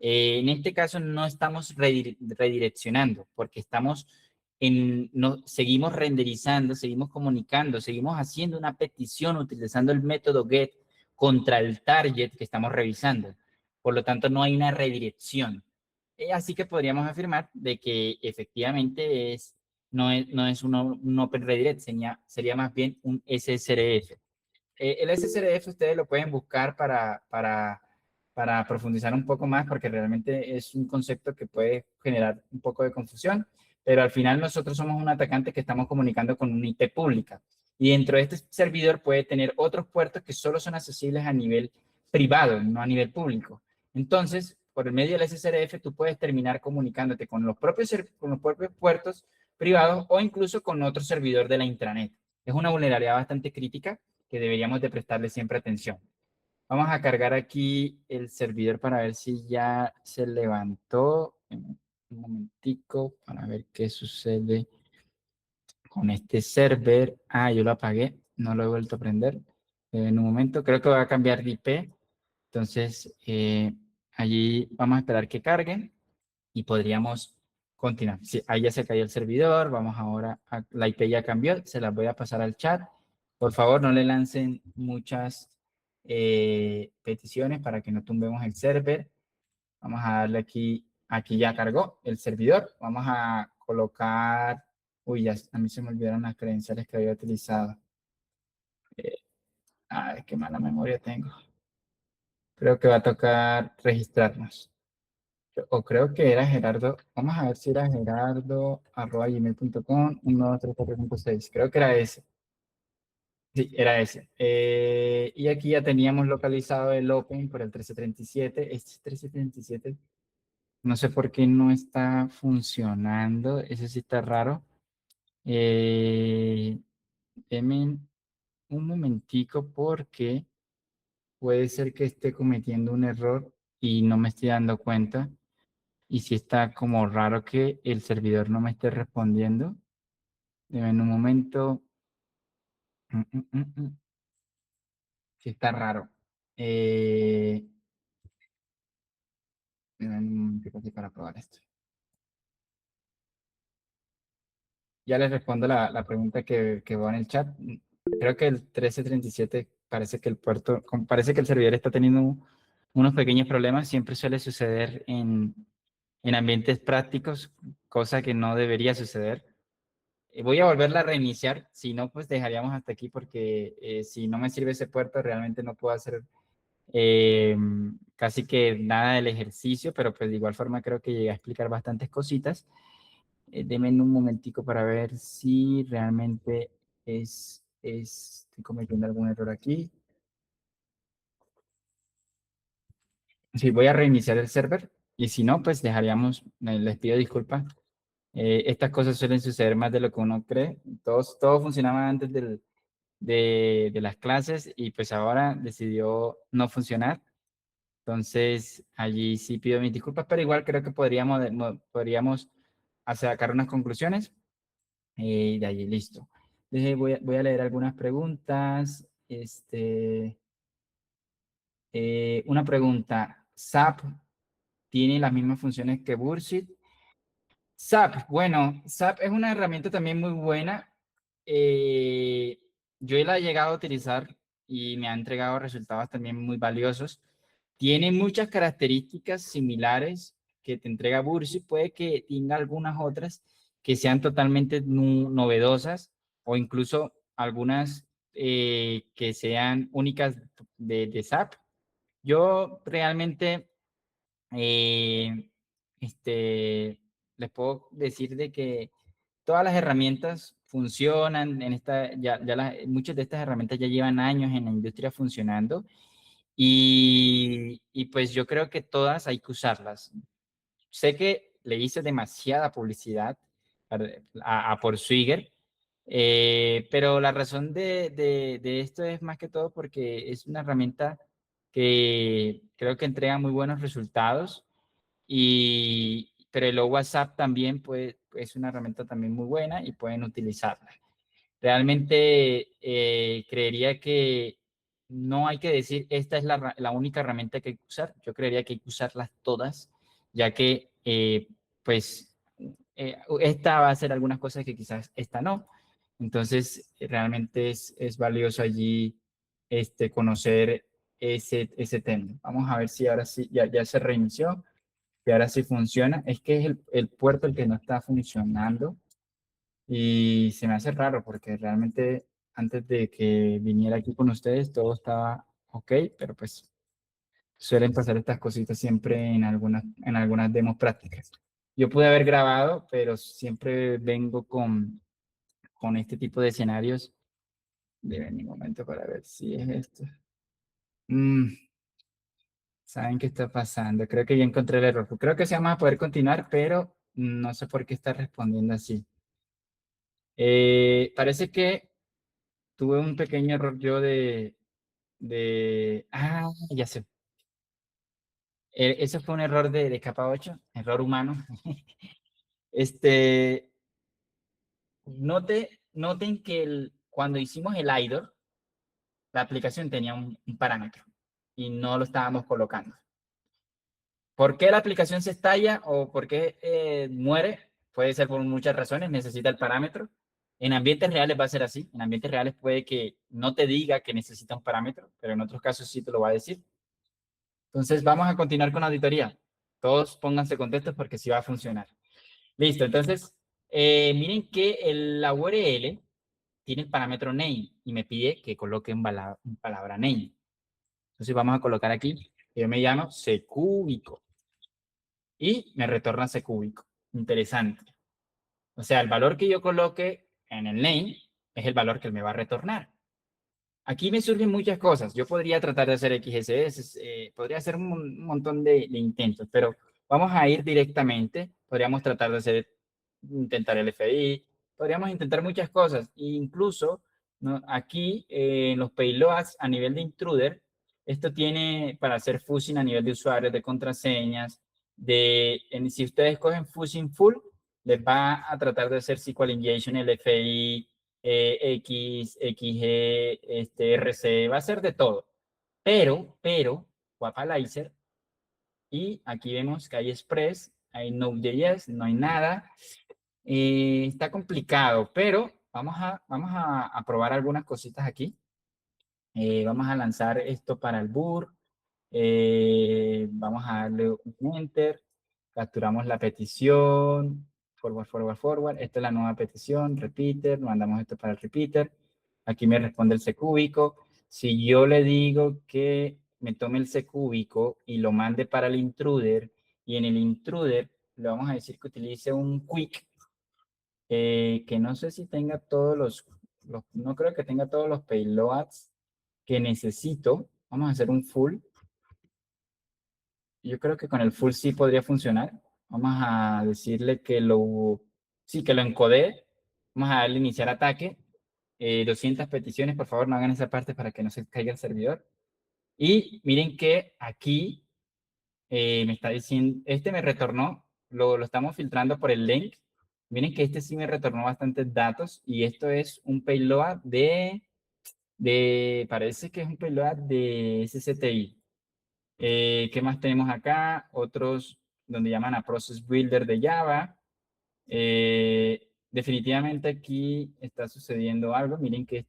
En este caso no estamos redireccionando porque no, seguimos renderizando, seguimos comunicando, seguimos haciendo una petición utilizando el método get contra el target que estamos revisando. Por lo tanto, no hay una redirección. Así que podríamos afirmar de que efectivamente no es un Open Redirect, sería más bien un SSRF. El SSRF ustedes lo pueden buscar para profundizar un poco más porque realmente es un concepto que puede generar un poco de confusión, pero al final nosotros somos un atacante que estamos comunicando con una IP pública y dentro de este servidor puede tener otros puertos que solo son accesibles a nivel privado, no a nivel público. Entonces, por el medio del SSRF tú puedes terminar comunicándote con los propios puertos privados o incluso con otro servidor de la intranet. Es una vulnerabilidad bastante crítica que deberíamos de prestarle siempre atención. Vamos a cargar aquí el servidor para ver si ya se levantó. Un momentico para ver qué sucede con este server. Ah, yo lo apagué, no lo he vuelto a prender. En un momento, creo que voy a cambiar de IP. Entonces, allí vamos a esperar que cargue y podríamos continuar. Sí, ahí ya se cayó el servidor, vamos ahora, la IP ya cambió, se las voy a pasar al chat. Por favor, no le lancen muchas peticiones para que no tumbemos el server. Vamos a darle aquí ya cargó el servidor. Vamos a colocar, uy, ya a mí se me olvidaron las credenciales que había utilizado. Ay, qué mala memoria tengo. Creo que va a tocar registrarnos. O creo que era Gerardo, vamos a ver si era gerardo@gmail.com 12345 creo que era ese. Sí, era ese. Y aquí ya teníamos localizado el Open por el 1337. Este 1337, no sé por qué no está funcionando. Ese sí está raro. Denme un momentico porque puede ser que esté cometiendo un error y no me estoy dando cuenta. Y si está como raro que el servidor no me esté respondiendo. En un momento. Sí está raro. En un momentico aquí para probar esto. Ya les respondo la pregunta que va en el chat. Creo que el 1337 parece que parece que el servidor está teniendo unos pequeños problemas. Siempre suele suceder en ambientes prácticos, cosa que no debería suceder. Voy a volverla a reiniciar, si no, pues dejaríamos hasta aquí porque si no me sirve ese puerto, realmente no puedo hacer casi que nada del ejercicio, pero pues de igual forma creo que llegué a explicar bastantes cositas. Deme un momentico para ver si realmente estoy cometiendo algún error aquí. Sí, voy a reiniciar el server y si no, pues dejaríamos, les pido disculpas. Estas cosas suelen suceder más de lo que uno cree. Todo funcionaba antes de las clases y pues ahora decidió no funcionar. Entonces, allí sí pido mis disculpas, pero igual creo que podríamos sacar unas conclusiones y de allí listo. Voy a leer algunas preguntas. Una pregunta, ¿SAP tiene las mismas funciones que Bursit? SAP, bueno, SAP es una herramienta también muy buena. Eh, yo la he llegado a utilizar y me ha entregado resultados también muy valiosos. Tiene muchas características similares que te entrega Bursi. Puede que tenga algunas otras que sean totalmente novedosas o incluso algunas que sean únicas de SAP. Yo realmente eh, les puedo decir de que todas las herramientas funcionan en muchas de estas herramientas ya llevan años en la industria funcionando y pues yo creo que todas hay que usarlas. Sé que le hice demasiada publicidad a por Swigger, pero la razón de esto es más que todo porque es una herramienta que creo que entrega muy buenos resultados pero el WhatsApp también es una herramienta también muy buena y pueden utilizarla. Realmente creería que no hay que decir esta es la única herramienta que hay que usar. Yo creería que hay que usarlas todas, ya que pues esta va a hacer algunas cosas que quizás esta no. Entonces, realmente es valioso allí conocer ese tema. Vamos a ver si ahora sí, ya se reinició, y ahora sí funciona. Es que es el puerto el que no está funcionando y se me hace raro porque realmente antes de que viniera aquí con ustedes todo estaba ok, pero pues suelen pasar estas cositas siempre en algunas demos prácticas. Yo pude haber grabado, pero siempre vengo con este tipo de escenarios. Deben mi momento para ver si es esto. Mm, ¿Saben qué está pasando? Creo que ya encontré el error. Creo que sí vamos a poder continuar, pero no sé por qué está respondiendo así. Parece que tuve un pequeño error yo ya sé. Eso fue un error de capa 8, error humano. Este, noten que cuando hicimos el IDOR, la aplicación tenía un parámetro y no lo estábamos colocando. ¿Por qué la aplicación se estalla o por qué muere? Puede ser por muchas razones, necesita el parámetro. En ambientes reales va a ser así. En ambientes reales puede que no te diga que necesita un parámetro, pero en otros casos sí te lo va a decir. Entonces vamos a continuar con la auditoría. Todos pónganse contentos porque sí va a funcionar. Listo, entonces miren que la URL tiene el parámetro name y me pide que coloque un palabra name. Entonces vamos a colocar aquí, yo me llamo secúbico y me retorna secúbico. Interesante. O sea, el valor que yo coloque en el name es el valor que él me va a retornar. Aquí me surgen muchas cosas. Yo podría tratar de hacer XSS, podría hacer un montón de intentos, pero vamos a ir directamente. Podríamos tratar de intentar el FI, podríamos intentar muchas cosas. E incluso, ¿no? Aquí en los payloads a nivel de intruder, esto tiene para hacer fuzzing a nivel de usuarios, de contraseñas, si ustedes cogen fuzzing full, les va a tratar de hacer SQL injection, el FI, X, XG, RC, va a ser de todo. Pero, Guapalizer, y aquí vemos que hay Express, hay Node.js, no hay nada. Está complicado, pero vamos a probar algunas cositas aquí. Vamos a lanzar esto para el BUR. Vamos a darle un enter. Capturamos la petición. Forward, forward, forward. Esta es la nueva petición. Repeater. Mandamos esto para el repeater. Aquí me responde el cúbico. Si yo le digo que me tome el cúbico y lo mande para el intruder, y en el intruder le vamos a decir que utilice un quick, que no sé si tenga no creo que tenga todos los payloads que necesito. Vamos a hacer un full. Yo creo que con el full sí podría funcionar. Vamos a decirle sí, que lo encode. Vamos a darle iniciar ataque. 200 peticiones, por favor, no hagan esa parte para que no se caiga el servidor. Y miren que aquí me está diciendo, me retornó, lo estamos filtrando por el link. Miren que sí me retornó bastantes datos y esto es un payload parece que es un payload de SCTI. ¿Qué más tenemos acá? Otros donde llaman a Process Builder de Java. Definitivamente aquí está sucediendo algo. Miren que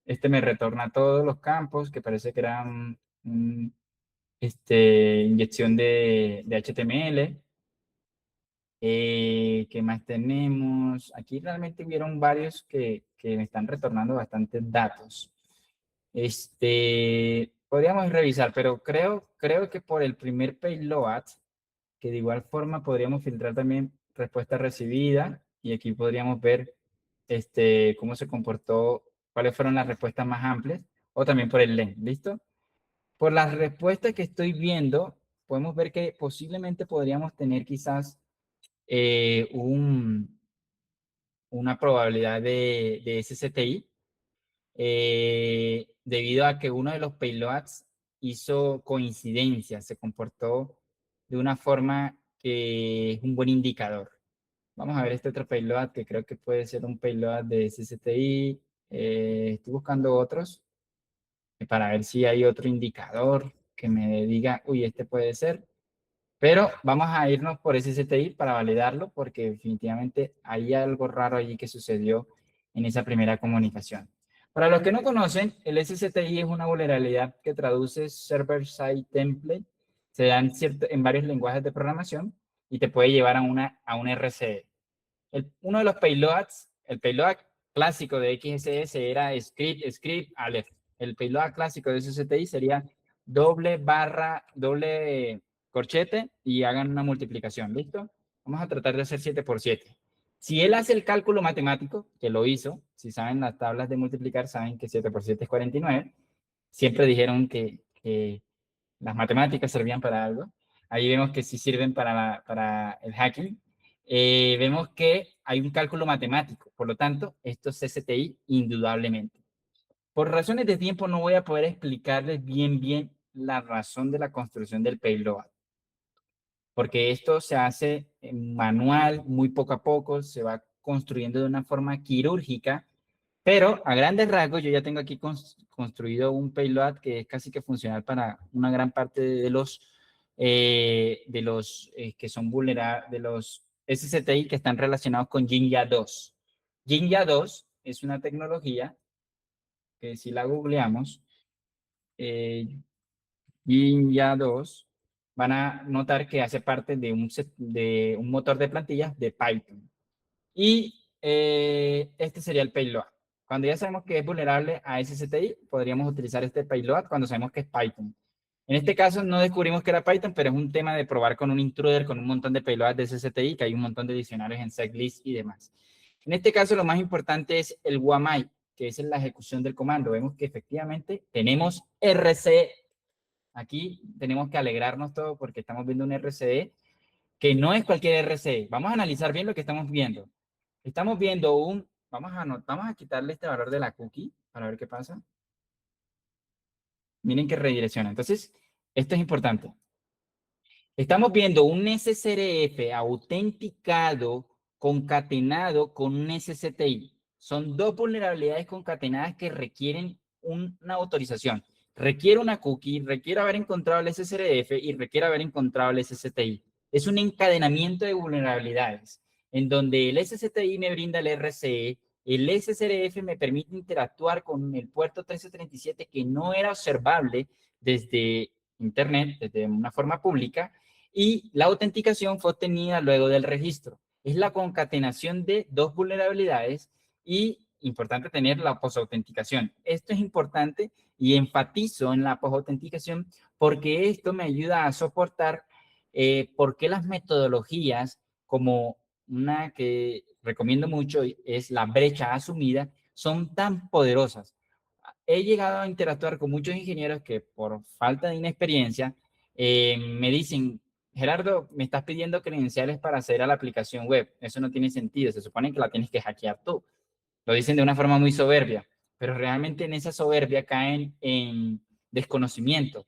este me retorna todos los campos, que parece que eran inyección de HTML. ¿Qué más tenemos? Aquí realmente hubieron varios que me están retornando bastantes datos. Podríamos revisar, pero creo que por el primer payload, que de igual forma podríamos filtrar también respuesta recibida, y aquí podríamos ver cómo se comportó, cuáles fueron las respuestas más amplias, o también por el length, ¿listo? Por las respuestas que estoy viendo, podemos ver que posiblemente podríamos tener quizás eh, un, una probabilidad de SCTI, debido a que uno de los payloads hizo coincidencia, se comportó de una forma que es un buen indicador. Vamos a ver este otro payload que creo que puede ser un payload de SCTI. Estoy buscando otros. para ver si hay otro indicador que me diga, uy, este puede ser. Pero vamos a irnos por SSTI para validarlo porque definitivamente hay algo raro allí que sucedió en esa primera comunicación. Para los que no conocen, el SSTI es una vulnerabilidad que traduce Server-Side Template. Se dan en varios lenguajes de programación y te puede llevar a un RCE. Uno de los payloads, el payload clásico de XSS era script, aleph. El payload clásico de SSTI sería doble barra, doble corchete y hagan una multiplicación, ¿listo? Vamos a tratar de hacer 7 por 7. Si él hace el cálculo matemático, que lo hizo, si saben las tablas de multiplicar, saben que 7 por 7 es 49. Siempre dijeron que las matemáticas servían para algo. Ahí vemos que sí sirven para el hacking. Vemos que hay un cálculo matemático, por lo tanto, esto es SSTI indudablemente. Por razones de tiempo no voy a poder explicarles bien la razón de la construcción del payload, porque esto se hace manual, muy poco a poco, se va construyendo de una forma quirúrgica, pero a grandes rasgos yo ya tengo aquí construido un payload que es casi que funcional para una gran parte de los que son vulnerables, de los SSTI que están relacionados con Jinja 2. Jinja 2 es una tecnología que si la googleamos, eh, Jinja 2, van a notar que hace parte de un motor de plantillas de Python. Y este sería el payload. Cuando ya sabemos que es vulnerable a SSTI, podríamos utilizar este payload cuando sabemos que es Python. En este caso no descubrimos que era Python, pero es un tema de probar con un intruder, con un montón de payloads de SSTI, que hay un montón de diccionarios en setlist y demás. En este caso lo más importante es el WAMI, que es la ejecución del comando. Vemos que efectivamente tenemos RC. Aquí tenemos que alegrarnos todo porque estamos viendo un RCE que no es cualquier RCE. Vamos a analizar bien lo que estamos viendo. Estamos viendo vamos a quitarle este valor de la cookie para ver qué pasa. Miren que redirecciona. Entonces, esto es importante. Estamos viendo un SSRF autenticado, concatenado con un SSTI. Son dos vulnerabilidades concatenadas que requieren una autorización. Requiere una cookie, requiere haber encontrado el SSRF y requiere haber encontrado el SSTI. Es un encadenamiento de vulnerabilidades en donde el SSTI me brinda el RCE, el SSRF me permite interactuar con el puerto 1337 que no era observable desde Internet, desde una forma pública, y la autenticación fue obtenida luego del registro. Es la concatenación de dos vulnerabilidades y importante tener la posautenticación. Esto es importante y enfatizo en la posautenticación porque esto me ayuda a soportar por qué las metodologías como una que recomiendo mucho es la brecha asumida son tan poderosas. He llegado a interactuar con muchos ingenieros que por falta de inexperiencia me dicen, Gerardo, me estás pidiendo credenciales para acceder a la aplicación web. Eso no tiene sentido. Se supone que la tienes que hackear tú. Lo dicen de una forma muy soberbia, pero realmente en esa soberbia caen en desconocimiento.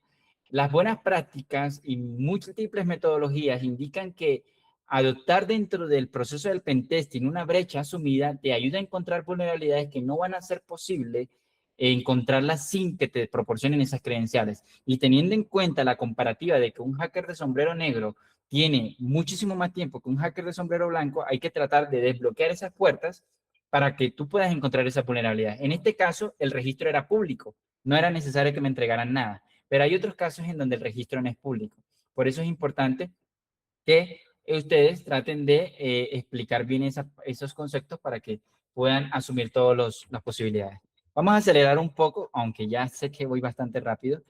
Las buenas prácticas y múltiples metodologías indican que adoptar dentro del proceso del pentesting una brecha asumida te ayuda a encontrar vulnerabilidades que no van a ser posible encontrarlas sin que te proporcionen esas credenciales. Y teniendo en cuenta la comparativa de que un hacker de sombrero negro tiene muchísimo más tiempo que un hacker de sombrero blanco, hay que tratar de desbloquear esas puertas para que tú puedas encontrar esa vulnerabilidad. En este caso, el registro era público, no era necesario que me entregaran nada, pero hay otros casos en donde el registro no es público. Por eso es importante que ustedes traten de explicar bien esos conceptos para que puedan asumir todas las posibilidades. Vamos a acelerar un poco, aunque ya sé que voy bastante rápido.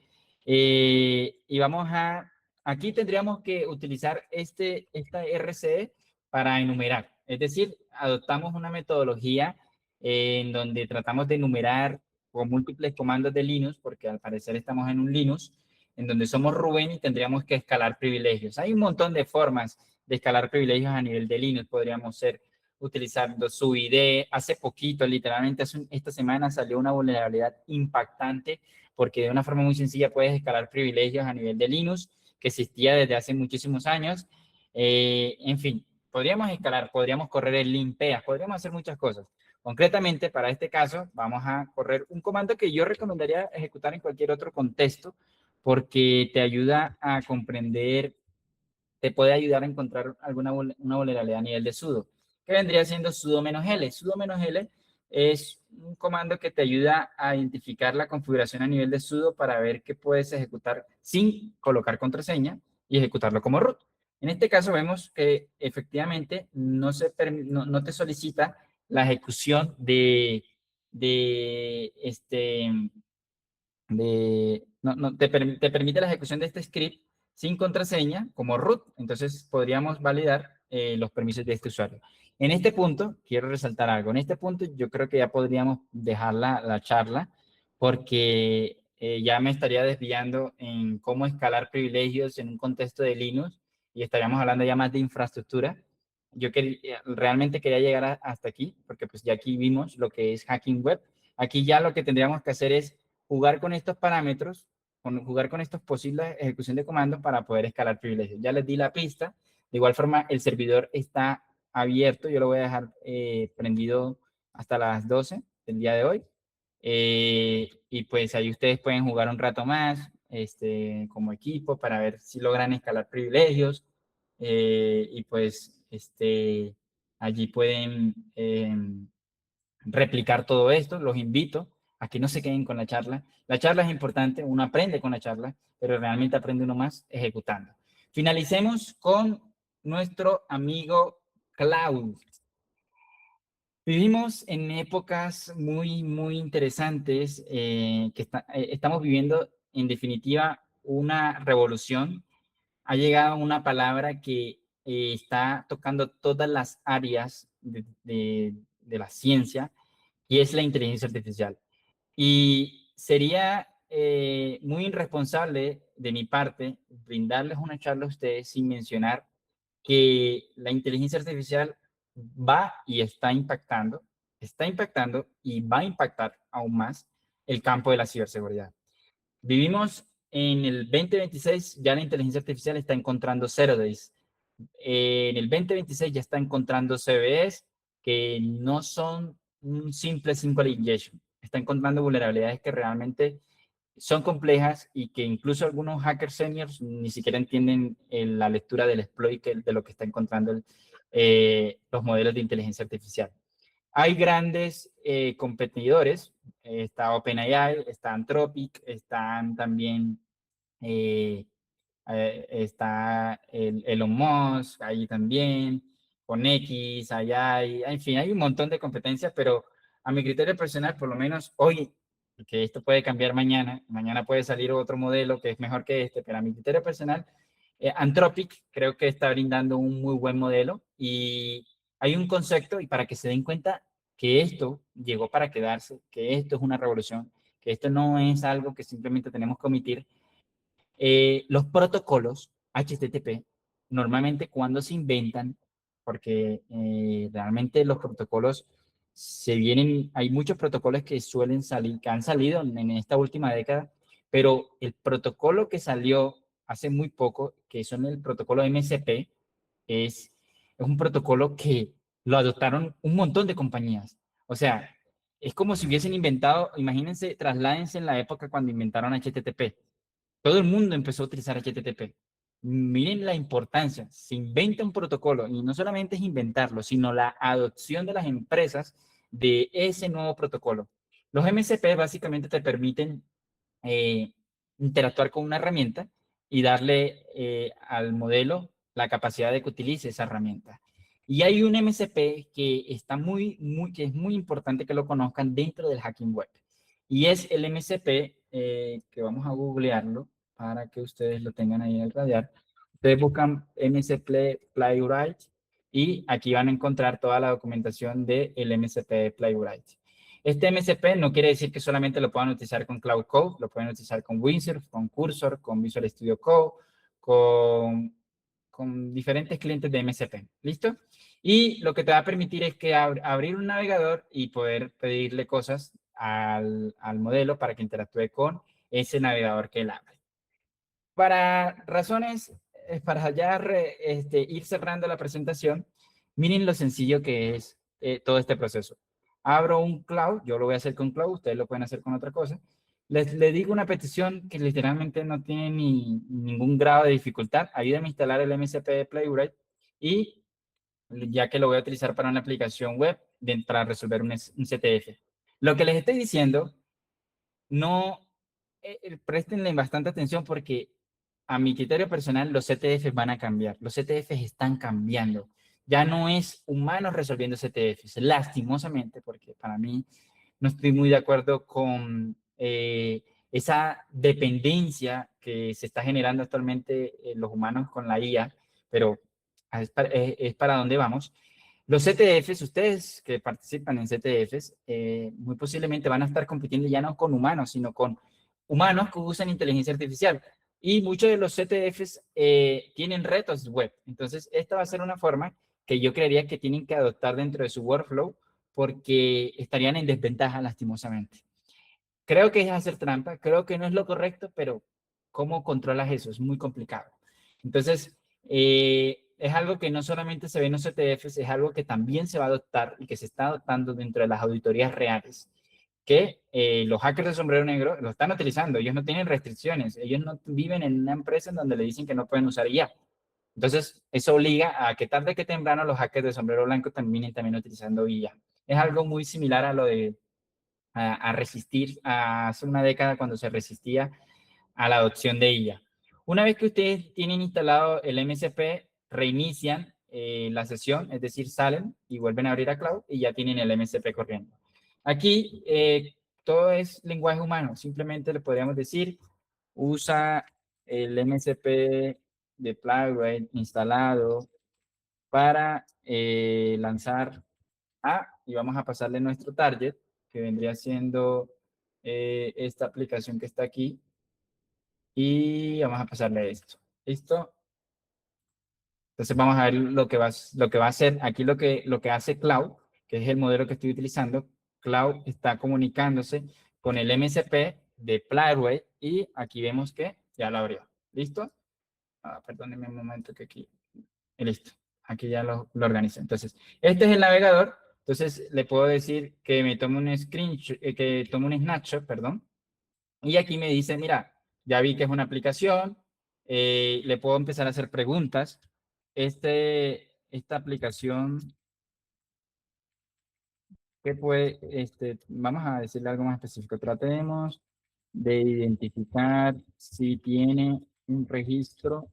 Y aquí tendríamos que utilizar esta RCE para enumerar. Es decir, adoptamos una metodología en donde tratamos de enumerar con múltiples comandos de Linux, porque al parecer estamos en un Linux, en donde somos Rubén y tendríamos que escalar privilegios. Hay un montón de formas de escalar privilegios a nivel de Linux. Podríamos ser utilizando su ID. Hace poquito, literalmente esta semana salió una vulnerabilidad impactante porque de una forma muy sencilla puedes escalar privilegios a nivel de Linux que existía desde hace muchísimos años. En fin, podríamos escalar, podríamos correr el limpeas, podríamos hacer muchas cosas. Concretamente, para este caso, vamos a correr un comando que yo recomendaría ejecutar en cualquier otro contexto porque te ayuda a comprender, te puede ayudar a encontrar una vulnerabilidad a nivel de sudo, que vendría siendo sudo -l. Sudo -l es un comando que te ayuda a identificar la configuración a nivel de sudo para ver qué puedes ejecutar sin colocar contraseña y ejecutarlo como root. En este caso vemos que efectivamente no te solicita la ejecución de te permite la ejecución de este script sin contraseña como root. Entonces podríamos validar los permisos de este usuario. En este punto, quiero resaltar algo. En este punto yo creo que ya podríamos dejar la charla porque ya me estaría desviando en cómo escalar privilegios en un contexto de Linux y estaríamos hablando ya más de infraestructura. Realmente quería llegar hasta aquí porque pues ya aquí vimos lo que es hacking web. Aquí ya lo que tendríamos que hacer es jugar con estos parámetros, jugar con estos posibles ejecución de comandos para poder escalar privilegios. Ya les di la pista. De igual forma, el servidor está abierto. Yo lo voy a dejar prendido hasta las 12 del día de hoy. Y pues ahí ustedes pueden jugar un rato más como equipo para ver si logran escalar privilegios. Y pues allí pueden replicar todo esto. Los invito a que no se queden con la charla. La charla es importante, uno aprende con la charla, pero realmente aprende uno más ejecutando. Finalicemos con nuestro amigo Cloud. Vivimos en épocas muy interesantes estamos viviendo, en definitiva, una revolución. Ha llegado una palabra que está tocando todas las áreas de la ciencia y es la inteligencia artificial. Y sería muy irresponsable de mi parte brindarles una charla a ustedes sin mencionar que la inteligencia artificial va y está impactando y va a impactar aún más el campo de la ciberseguridad. Vivimos en el 2026, ya la inteligencia artificial está encontrando zero days. En el 2026 ya está encontrando CVEs que no son un simple single injection. Está encontrando vulnerabilidades que realmente son complejas y que incluso algunos hackers seniors ni siquiera entienden la lectura del exploit de lo que está encontrando los modelos de inteligencia artificial. Hay grandes competidores, está OpenAI, está Anthropic, están también está Elon Musk, ahí también, con X, allá hay, en fin, hay un montón de competencias, pero a mi criterio personal, por lo menos hoy, que esto puede cambiar mañana puede salir otro modelo que es mejor que este, pero a mi criterio personal, Anthropic creo que está brindando un muy buen modelo y hay un concepto, y para que se den cuenta que esto llegó para quedarse, que esto es una revolución, que esto no es algo que simplemente tenemos que omitir, los protocolos HTTP, normalmente cuando se inventan, porque realmente los protocolos hay muchos protocolos que suelen salir, que han salido en esta última década, pero el protocolo que salió hace muy poco, que son el protocolo MCP, es, es un protocolo que lo adoptaron un montón de compañías. O sea, es como si hubiesen inventado, imagínense, trasládense en la época cuando inventaron HTTP. Todo el mundo empezó a utilizar HTTP. Miren la importancia. Se inventa un protocolo y no solamente es inventarlo, sino la adopción de las empresas de ese nuevo protocolo. Los MCP básicamente te permiten eh, interactuar con una herramienta y darle al modelo la capacidad de que utilice esa herramienta. Y hay un MCP que está que es muy importante que lo conozcan dentro del hacking web. Y es el MCP, que vamos a googlearlo para que ustedes lo tengan ahí en el radar. Ustedes buscan MCP Playwright y aquí van a encontrar toda la documentación del MCP Playwright. Este MCP no quiere decir que solamente lo puedan utilizar con Cloud Code, lo pueden utilizar con Windsurf, con Cursor, con Visual Studio Code, con diferentes clientes de MCP. ¿Listo? Y lo que te va a permitir es que abrir un navegador y poder pedirle cosas al modelo para que interactúe con ese navegador que él abre. Para razones, para ya ir cerrando la presentación, miren lo sencillo que es todo este proceso. abro un cloud, yo lo voy a hacer con cloud, ustedes lo pueden hacer con otra cosa. Les digo una petición que literalmente no tiene ningún grado de dificultad. Ayúdenme a instalar el MCP de Playwright y ya que lo voy a utilizar para una aplicación web para resolver un CTF. Lo que les estoy diciendo, no préstenle bastante atención porque a mi criterio personal los CTFs van a cambiar. Los CTFs están cambiando. Ya no es humanos resolviendo CTFs, lastimosamente, porque para mí no estoy muy de acuerdo con esa dependencia que se está generando actualmente los humanos con la IA, pero es para dónde vamos. Los CTFs, ustedes que participan en CTFs, muy posiblemente van a estar compitiendo ya no con humanos, sino con humanos que usan inteligencia artificial. Y muchos de los CTFs tienen retos web. Entonces, esta va a ser una forma que yo creería que tienen que adoptar dentro de su workflow porque estarían en desventaja lastimosamente. Creo que es hacer trampa, creo que no es lo correcto, pero ¿cómo controlas eso? Es muy complicado. Entonces, es algo que no solamente se ve en los CTFs, es algo que también se va a adoptar y que se está adoptando dentro de las auditorías reales, que los hackers de sombrero negro lo están utilizando, ellos no tienen restricciones, ellos no viven en una empresa en donde le dicen que no pueden usar IA. Entonces, eso obliga a que tarde que temprano los hackers de sombrero blanco también utilizando IA. Es algo muy similar a lo de a resistir hace una década cuando se resistía a la adopción de IA. Una vez que ustedes tienen instalado el MCP, reinician la sesión, es decir, salen y vuelven a abrir a Cloud y ya tienen el MCP corriendo. Aquí todo es lenguaje humano, simplemente le podríamos decir, usa el MCP de Playwright instalado para lanzar y vamos a pasarle nuestro target, que vendría siendo esta aplicación que está aquí, y vamos a pasarle esto. ¿Listo? Entonces vamos a ver lo que va a hacer. Aquí lo que hace Cloud, que es el modelo que estoy utilizando, Cloud está comunicándose con el MCP de Playwright y aquí vemos que ya lo abrió. ¿Listo? Perdónenme un momento que aquí. Y listo. Aquí ya lo organizo. Entonces, este es el navegador. Entonces, le puedo decir que me tome un screenshot, que tome un snapshot, perdón. Y aquí me dice, mira, ya vi que es una aplicación. Le puedo empezar a hacer preguntas. Esta aplicación, ¿qué puede, vamos a decirle algo más específico. Tratemos de identificar si tiene un registro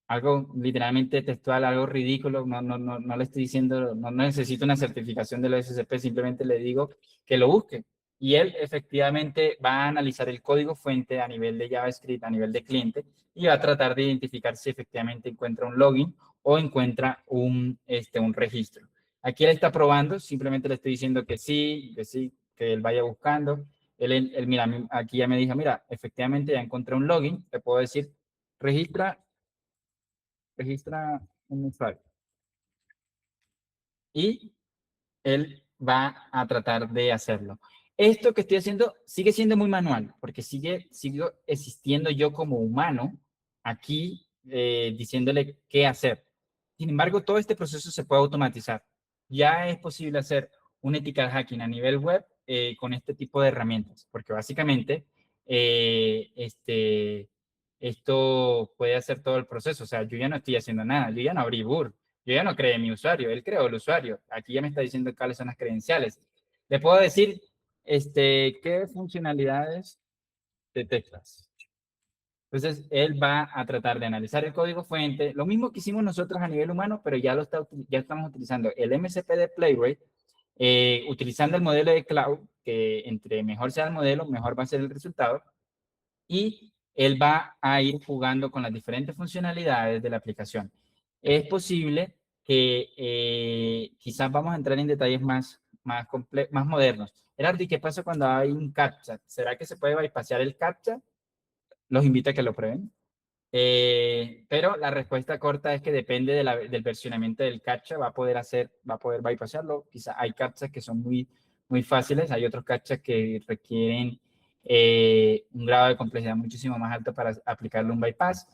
algo literalmente textual, algo ridículo, no le estoy diciendo, no necesito una certificación de la SCP, simplemente le digo que lo busque. Y él efectivamente va a analizar el código fuente a nivel de JavaScript, a nivel de cliente, y va a tratar de identificar si efectivamente encuentra un login o encuentra un registro. Aquí él está probando, simplemente le estoy diciendo que sí, que él vaya buscando. Mira, aquí ya me dijo, mira, efectivamente ya encontré un login, le puedo decir, registra un usuario y él va a tratar de hacerlo. Esto que estoy haciendo sigue siendo muy manual, porque sigo existiendo yo como humano aquí diciéndole qué hacer. Sin embargo, todo este proceso se puede automatizar. Ya es posible hacer un ethical hacking a nivel web con este tipo de herramientas, porque básicamente esto puede hacer todo el proceso. O sea, yo ya no estoy haciendo nada, yo ya no abrí BUR, yo ya no creé mi usuario, él creó el usuario. Aquí ya me está diciendo cuáles son las credenciales. Le puedo decir qué funcionalidades detectas. Entonces, él va a tratar de analizar el código fuente, lo mismo que hicimos nosotros a nivel humano, pero ya estamos utilizando el MCP de Playwright, utilizando el modelo de Cloud, que entre mejor sea el modelo, mejor va a ser el resultado, y él va a ir jugando con las diferentes funcionalidades de la aplicación. Es posible que quizás vamos a entrar en detalles más modernos. Gerardo, ¿y qué pasa cuando hay un CAPTCHA? ¿Será que se puede bypassar el CAPTCHA? Los invito a que lo prueben. Pero la respuesta corta es que depende del versionamiento del CAPTCHA, va a poder bypassarlo. Quizá hay CAPTCHAs que son muy fáciles, hay otros CAPTCHAs que requieren un grado de complejidad muchísimo más alto para aplicarle un bypass.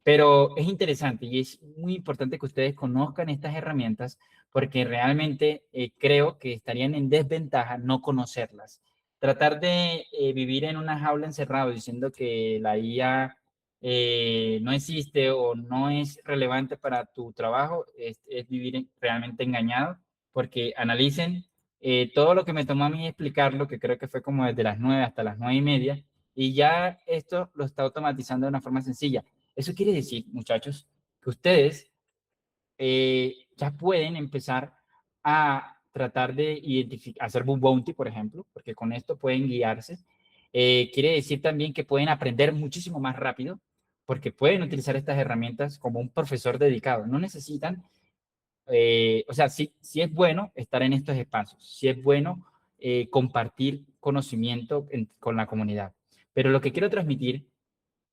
Pero es interesante y es muy importante que ustedes conozcan estas herramientas porque realmente creo que estarían en desventaja no conocerlas. Tratar de vivir en una jaula encerrado diciendo que la IA no existe o no es relevante para tu trabajo es vivir realmente engañado, porque analicen todo lo que me tomó a mí explicarlo, que creo que fue como desde las 9 hasta las 9:30, y ya esto lo está automatizando de una forma sencilla. Eso quiere decir, muchachos, que ustedes ya pueden empezar a tratar de identificar, hacer bug bounty, por ejemplo, porque con esto pueden guiarse. Quiere decir también que pueden aprender muchísimo más rápido, porque pueden utilizar estas herramientas como un profesor dedicado. No necesitan, o sea, sí es bueno estar en estos espacios, sí es bueno compartir conocimiento con la comunidad. Pero lo que quiero transmitir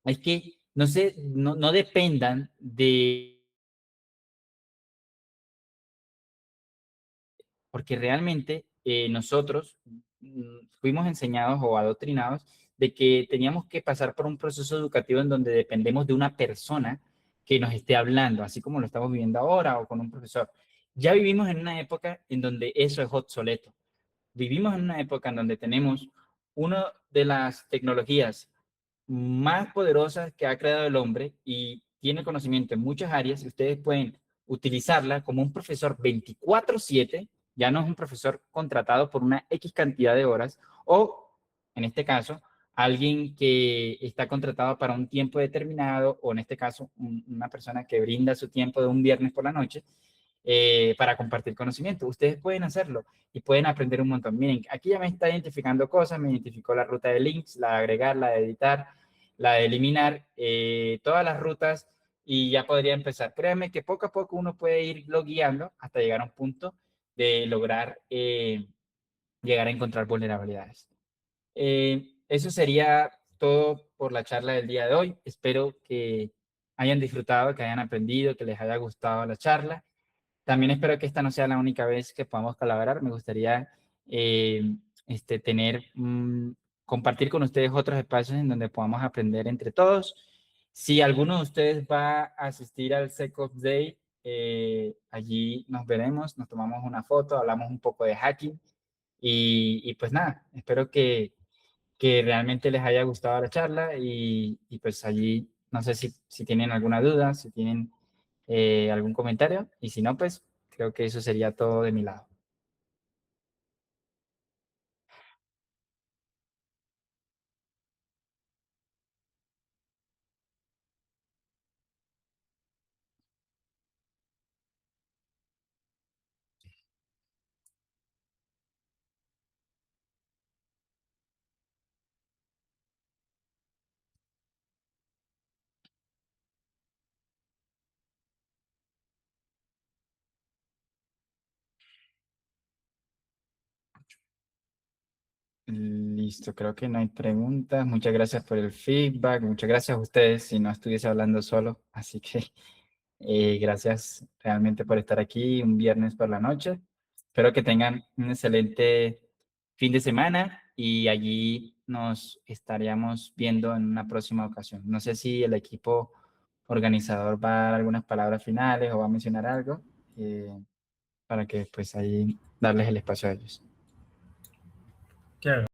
es que no dependan de, porque realmente nosotros fuimos enseñados o adoctrinados de que teníamos que pasar por un proceso educativo en donde dependemos de una persona que nos esté hablando, así como lo estamos viviendo ahora o con un profesor. Ya vivimos en una época en donde eso es obsoleto. Vivimos en una época en donde tenemos una de las tecnologías más poderosas que ha creado el hombre y tiene conocimiento en muchas áreas y ustedes pueden utilizarla como un profesor 24/7, ya no es un profesor contratado por una X cantidad de horas, o en este caso, alguien que está contratado para un tiempo determinado, o en este caso, una persona que brinda su tiempo de un viernes por la noche para compartir conocimiento. Ustedes pueden hacerlo y pueden aprender un montón. Miren, aquí ya me está identificando cosas, me identificó la ruta de links, la de agregar, la de editar, la de eliminar, todas las rutas y ya podría empezar. Créanme que poco a poco uno puede irlo guiando hasta llegar a un punto de lograr llegar a encontrar vulnerabilidades. Eso sería todo por la charla del día de hoy. Espero que hayan disfrutado, que hayan aprendido, que les haya gustado la charla. También espero que esta no sea la única vez que podamos colaborar. Me gustaría tener, compartir con ustedes otros espacios en donde podamos aprender entre todos. Si alguno de ustedes va a asistir al SecOps Day, allí nos veremos, nos tomamos una foto, hablamos un poco de hacking y pues nada, espero que realmente les haya gustado la charla y pues allí no sé si tienen alguna duda, si tienen algún comentario y si no, pues creo que eso sería todo de mi lado. Listo, creo que no hay preguntas. Muchas gracias por el feedback. Muchas gracias a ustedes si no estuviese hablando solo. Así que gracias realmente por estar aquí un viernes por la noche. Espero que tengan un excelente fin de semana y allí nos estaríamos viendo en una próxima ocasión. No sé si el equipo organizador va a dar algunas palabras finales o va a mencionar algo para que pues ahí darles el espacio a ellos. Claro.